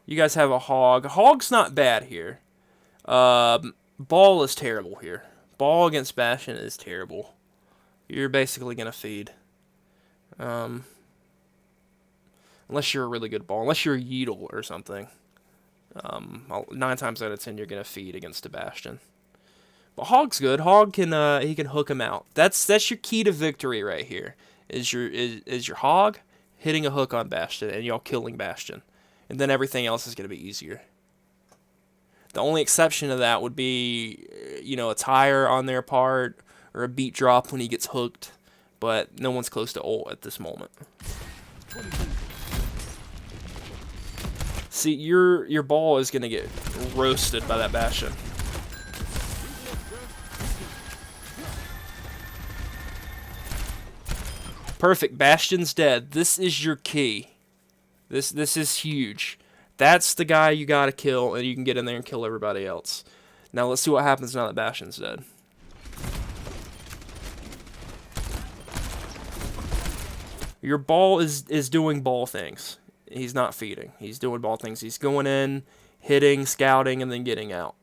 You guys have a Hog. Hog's not bad here. Ball is terrible here. Ball against Bastion is terrible. You're basically gonna feed. Unless you're a really good ball. Unless you're a Yeetle or something. 9 times out of 10 you're gonna feed against a Bastion. But Hog's good. Hog can he can hook him out. That's your key to victory right here. Is your Hog hitting a hook on Bastion and y'all killing Bastion. And then everything else is gonna be easier. The only exception to that would be, a tire on their part or a beat drop when he gets hooked. But no one's close to ult at this moment. See, your ball is gonna get roasted by that Bastion. Perfect. Bastion's dead. This is your key. This is huge. That's the guy you gotta kill, and you can get in there and kill everybody else. Now let's see what happens now that Bastion's dead. Your ball is doing ball things. He's not feeding. He's doing ball things. He's going in, hitting, scouting, and then getting out.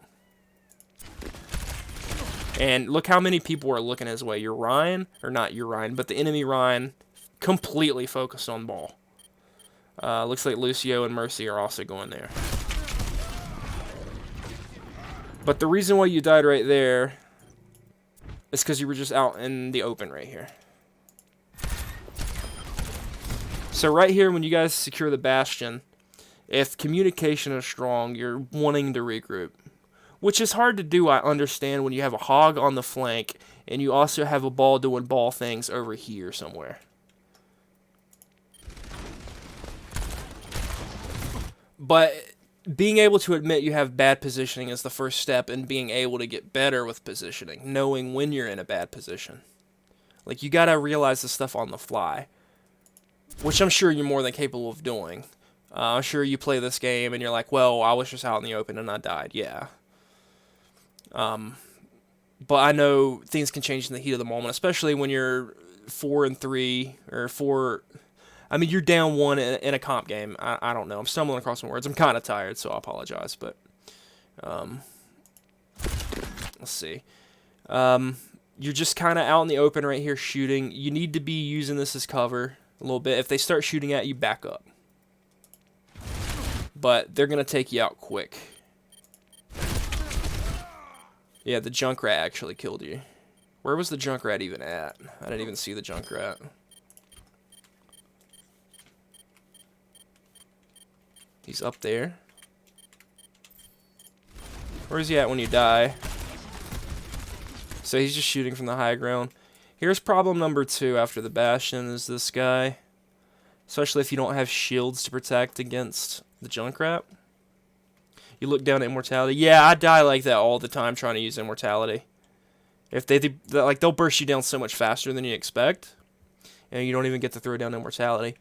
And look how many people are looking his way. Your Ryan, or not your Ryan, but the enemy Ryan, completely focused on ball. Looks like Lucio and Mercy are also going there. But the reason why you died right there is because you were just out in the open right here. So right here, when you guys secure the Bastion, if communication is strong, you're wanting to regroup. Which is hard to do, I understand, when you have a Hog on the flank, and you also have a ball doing ball things over here somewhere. But being able to admit you have bad positioning is the first step in being able to get better with positioning, knowing when you're in a bad position. Like, you gotta realize this stuff on the fly. Which I'm sure you're more than capable of doing. I'm sure you play this game and you're like, well, I was just out in the open and I died. Yeah. But I know things can change in the heat of the moment, especially when you're 4-3 or 4. I mean, you're down 1 in a comp game. I don't know. I'm stumbling across some words. I'm kind of tired, so I apologize. But let's see. You're just kind of out in the open right here shooting. You need to be using this as cover a little bit. If they start shooting at you, back up. But they're going to take you out quick. Yeah, the Junkrat actually killed you. Where was the Junkrat even at? I didn't even see the Junkrat. He's up there. Where is he at when you die? So he's just shooting from the high ground. Here's problem number 2 after the Bastion is this guy. Especially if you don't have shields to protect against the Junkrat. You look down at immortality. Yeah, I die like that all the time trying to use immortality. If like they'll burst you down so much faster than you expect, and you don't even get to throw down immortality.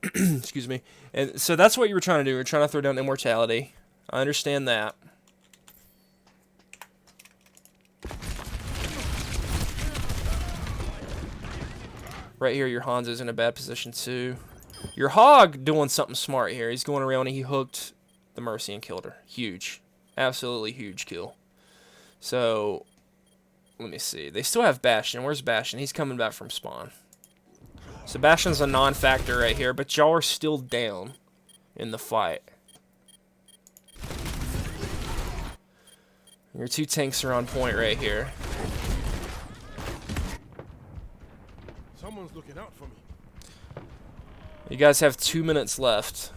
Excuse me. And so that's what you were trying to do. You were trying to throw down immortality. I understand that. Right here, your Hanzo's in a bad position too. Your Hog doing something smart here. He's going around and he hooked the Mercy and killed her. Huge. Absolutely huge kill. So, let me see. They still have Bastion. Where's Bastion? He's coming back from spawn. So Bastion's a non-factor right here, but y'all are still down in the fight. Your two tanks are on point right here. Someone's looking out for me. You guys have 2 minutes left.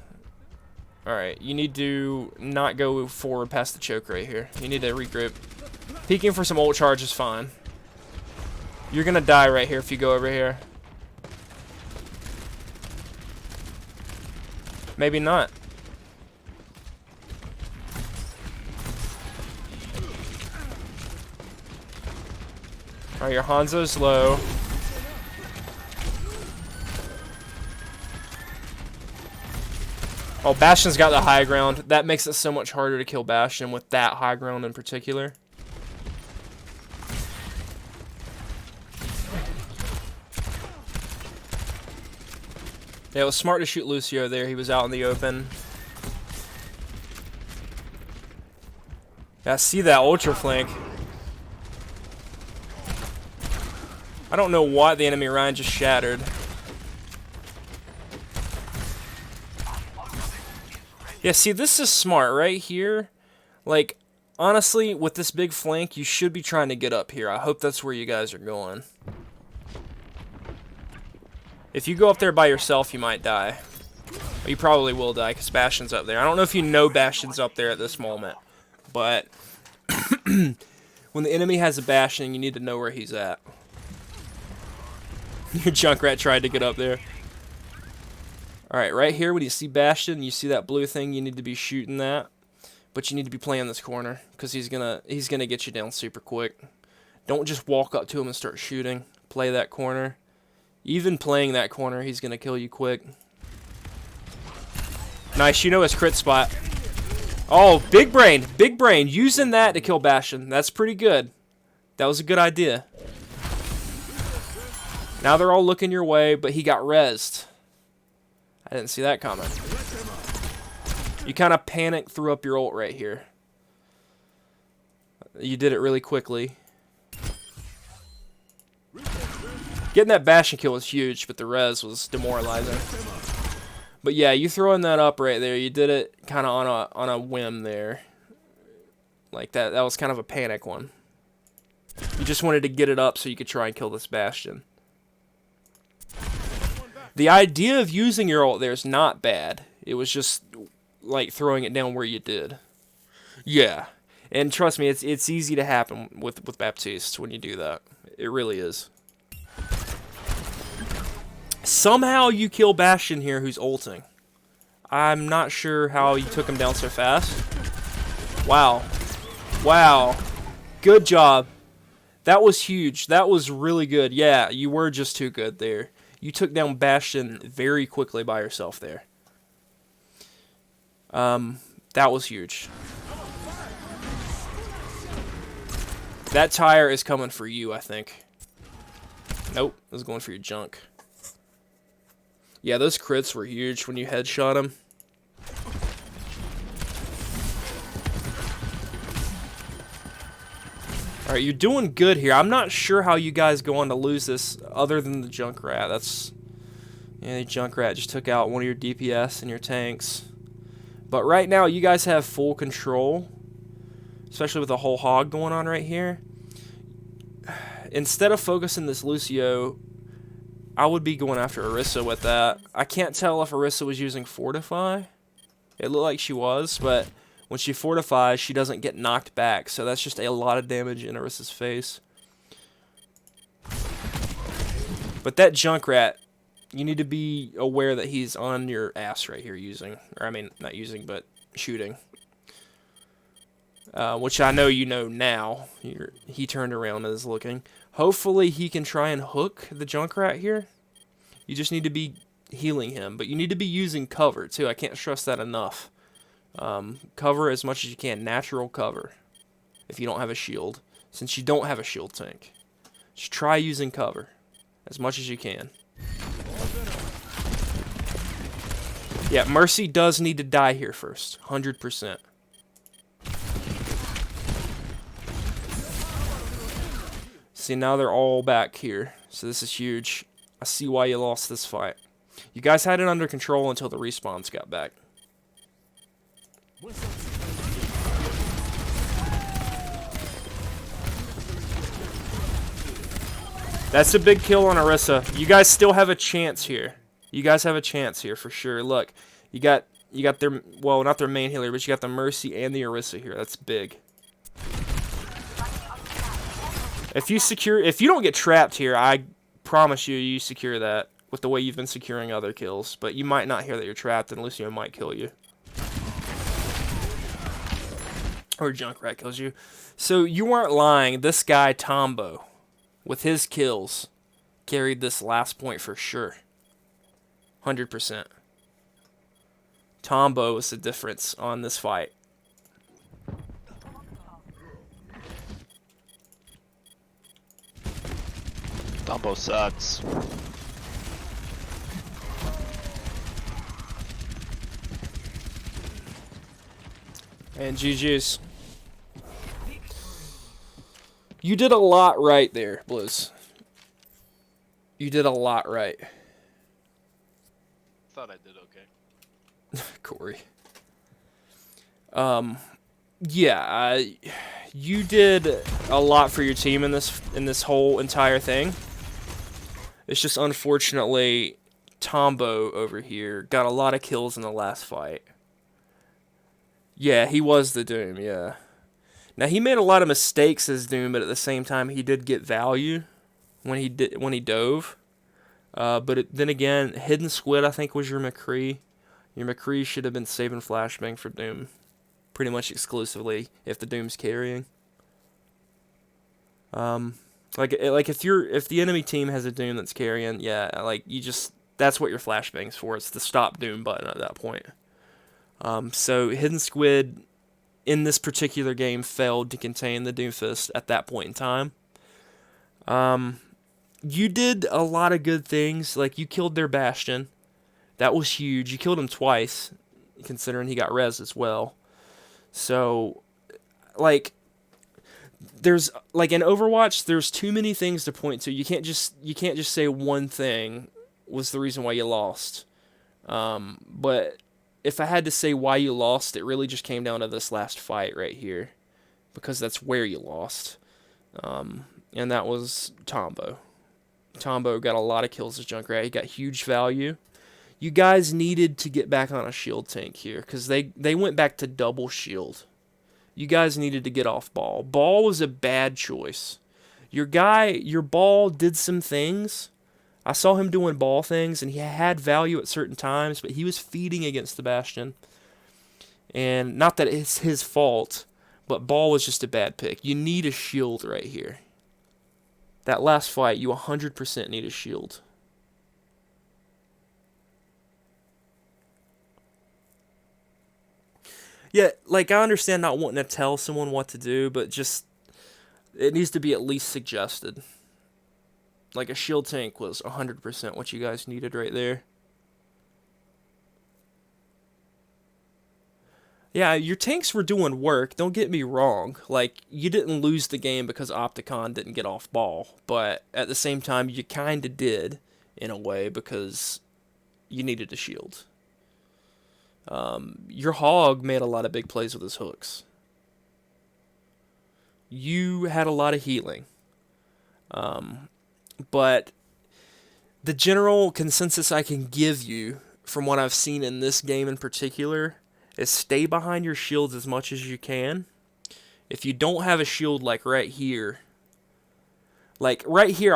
Alright, you need to not go forward past the choke right here. You need to regroup. Peeking for some ult charge is fine. You're gonna die right here if you go over here. Maybe not. Alright, your Hanzo's low. Oh, Bastion's got the high ground. That makes it so much harder to kill Bastion with that high ground in particular. Yeah, it was smart to shoot Lucio there. He was out in the open. Yeah, see that ultra flank. I don't know what the enemy Ryan just shattered. Yeah, see, this is smart right here. Like, honestly, with this big flank, you should be trying to get up here. I hope that's where you guys are going. If you go up there by yourself, you might die. You probably will die, because Bastion's up there. I don't know if you know Bastion's up there at this moment. But, when the enemy has a Bastion, you need to know where he's at. Your Junkrat tried to get up there. Alright, right here, when you see Bastion, you see that blue thing, you need to be shooting that. But you need to be playing this corner, because he's gonna get you down super quick. Don't just walk up to him and start shooting. Play that corner. Even playing that corner, he's gonna kill you quick. Nice, you know his crit spot. Oh, big brain, using that to kill Bastion. That's pretty good. That was a good idea. Now they're all looking your way, but he got rezzed. I didn't see that coming. You kind of panicked, threw up your ult right here. You did it really quickly. Getting that Bastion kill was huge, but the res was demoralizing. But yeah, you throwing that up right there, you did it kind of on a whim there. Like that was kind of a panic one. You just wanted to get it up so you could try and kill this Bastion. The idea of using your ult there is not bad. It was just like throwing it down where you did. Yeah. And trust me, it's easy to happen with Baptiste when you do that. It really is. Somehow you kill Bastion here who's ulting. I'm not sure how you took him down so fast. Wow. Wow. Good job. That was huge. That was really good. Yeah, you were just too good there. You took down Bastion very quickly by yourself there. That was huge. That tire is coming for you, I think. Nope, it was going for your junk. Yeah, those crits were huge when you headshot him. Alright, you're doing good here. I'm not sure how you guys go on to lose this other than the Junkrat. Yeah, the Junkrat just took out one of your DPS and your tanks. But right now, you guys have full control. Especially with the whole hog going on right here. Instead of focusing this Lucio, I would be going after Orisa with that. I can't tell if Orisa was using Fortify. It looked like she was, but when she fortifies, she doesn't get knocked back. So that's just a lot of damage in Orisa's face. But that Junkrat, you need to be aware that he's on your ass right here using. Or I mean, not using, but shooting. which I know you know now. He turned around and is looking. Hopefully he can try and hook the Junkrat here. You just need to be healing him, but you need to be using cover too. I can't stress that enough. Cover as much as you can. Natural cover. If you don't have a shield. Since you don't have a shield tank. Just try using cover. As much as you can. Yeah, Mercy does need to die here first. 100%. See, now they're all back here. So this is huge. I see why you lost this fight. You guys had it under control until the respawns got back. That's a big kill on Orisa. You guys still have a chance here. You guys have a chance here for sure. Look, you got their, well, not their main healer, but you got the Mercy and the Orisa here. That's big. If you don't get trapped here, I promise you secure that with the way you've been securing other kills. But you might not hear that you're trapped, and Lucio might kill you. Or Junkrat kills you. So you weren't lying. This guy, Tombo, with his kills, carried this last point for sure. 100%. Tombo was the difference on this fight. Dumbo sucks. And GG's. You did a lot right there, Blizz. You did a lot right. Thought I did okay. Corey. Yeah, you did a lot for your team in this whole entire thing. It's just unfortunately Tombo over here got a lot of kills in the last fight. Yeah, he was the Doom, yeah. Now he made a lot of mistakes as Doom, but at the same time he did get value when he dove. Then again, Hidden Squid I think was your McCree. Your McCree should have been saving Flashbang for Doom, pretty much exclusively if the Doom's carrying. Like if the enemy team has a Doom that's carrying, yeah, like that's what your Flashbang's for. It's the stop Doom button at that point. So Hidden Squid in this particular game failed to contain the Doomfist at that point in time. You did a lot of good things. Like you killed their Bastion. That was huge. You killed him twice, considering he got res as well. So, like, there's like in Overwatch, there's too many things to point to. You can't just say one thing was the reason why you lost. But if I had to say why you lost, it really just came down to this last fight right here, because that's where you lost. And that was Tombo. Tombo got a lot of kills as Junkrat. He got huge value. You guys needed to get back on a shield tank here, because they went back to double shield. You guys needed to get off Ball. Ball was a bad choice. Your Ball did some things. I saw him doing Ball things, and he had value at certain times, but he was feeding against the Bastion. And not that it's his fault, but Ball was just a bad pick. You need a shield right here. That last fight, you 100% need a shield. Yeah, like, I understand not wanting to tell someone what to do, but just, it needs to be at least suggested. Like, a shield tank was 100% what you guys needed right there. Yeah, your tanks were doing work, don't get me wrong. Like, you didn't lose the game because Opticon didn't get off Ball, but at the same time, you kinda did, in a way, because you needed a shield. Your Hog made a lot of big plays with his hooks. You had a lot of healing. But the general consensus I can give you from what I've seen in this game in particular is stay behind your shields as much as you can. If you don't have a shield like right here, I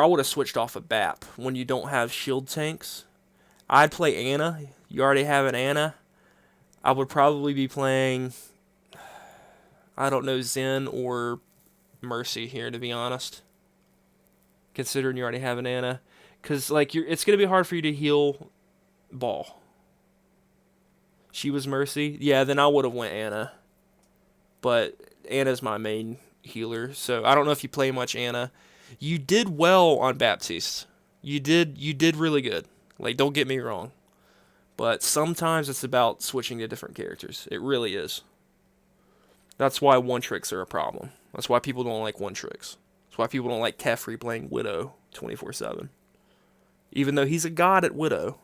would have switched off a BAP when you don't have shield tanks. I'd play Ana. You already have an Ana. I would probably be playing, I don't know Zen or Mercy here, to be honest. Considering you already have an Ana. Because, like, it's going to be hard for you to heal Ball. She was Mercy. Yeah, then I would have went Ana. But Ana's my main healer. So I don't know if you play much Ana. You did well on Baptiste. You did really good. Like, don't get me wrong. But sometimes it's about switching to different characters. It really is. That's why one-tricks are a problem. That's why people don't like one-tricks. That's why people don't like Kefri playing Widow 24/7. Even though he's a god at Widow.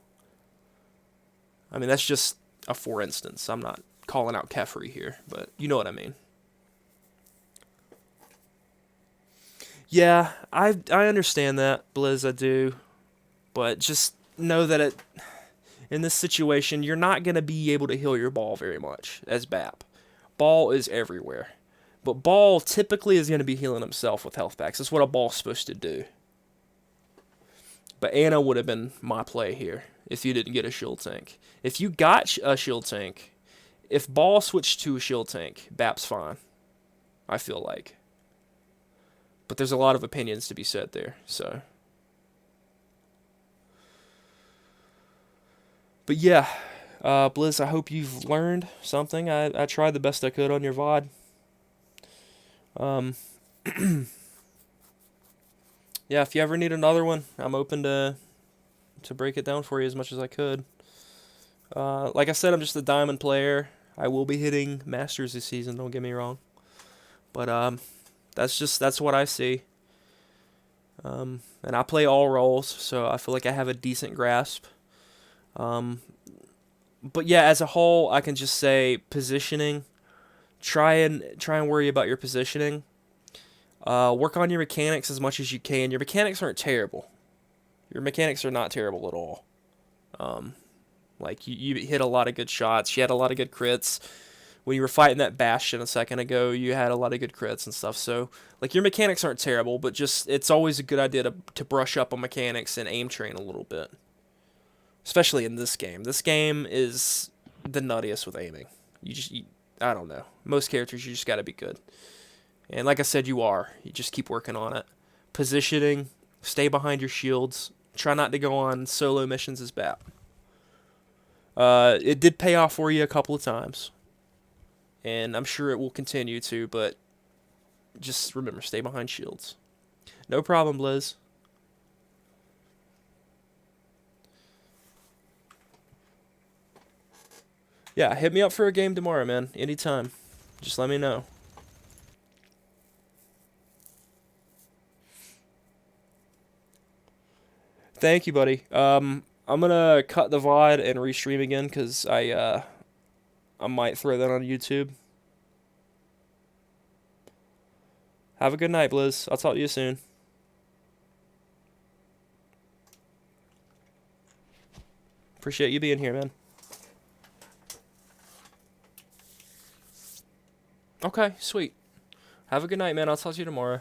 I mean, that's just a for instance. I'm not calling out Kefri here, but you know what I mean. Yeah, I understand that, Blizz, I do. But just know that in this situation, you're not going to be able to heal your Ball very much as Bap. Ball is everywhere. But Ball typically is going to be healing himself with health packs. That's what a Ball's supposed to do. But Ana would have been my play here if you didn't get a shield tank. If you got a shield tank, if Ball switched to a shield tank, Bap's fine. I feel like. But there's a lot of opinions to be said there, so. But yeah, Blizz, I hope you've learned something. I tried the best I could on your VOD. Yeah, if you ever need another one, I'm open to break it down for you as much as I could. Like I said, I'm just a diamond player. I will be hitting Masters this season, don't get me wrong. But that's what I see. And I play all roles, so I feel like I have a decent grasp. But yeah, as a whole, I can just say positioning. Try and worry about your positioning. Work on your mechanics as much as you can. Your mechanics aren't terrible. Your mechanics are not terrible at all. Like you hit a lot of good shots. You had a lot of good crits. When you were fighting that Bastion a second ago, you had a lot of good crits and stuff. So, like, your mechanics aren't terrible, but just it's always a good idea to brush up on mechanics and aim train a little bit. Especially in this game. This game is the nuttiest with aiming. I don't know. Most characters, you just got to be good. And like I said, you are. You just keep working on it. Positioning, stay behind your shields. Try not to go on solo missions as Bap. It did pay off for you a couple of times. And I'm sure it will continue to, but just remember, stay behind shields. No problem, Blizz. Yeah, hit me up for a game tomorrow, man. Anytime. Just let me know. Thank you, buddy. I'm gonna cut the VOD and restream again because I might throw that on YouTube. Have a good night, Blizz. I'll talk to you soon. Appreciate you being here, man. Okay, sweet. Have a good night, man. I'll talk to you tomorrow.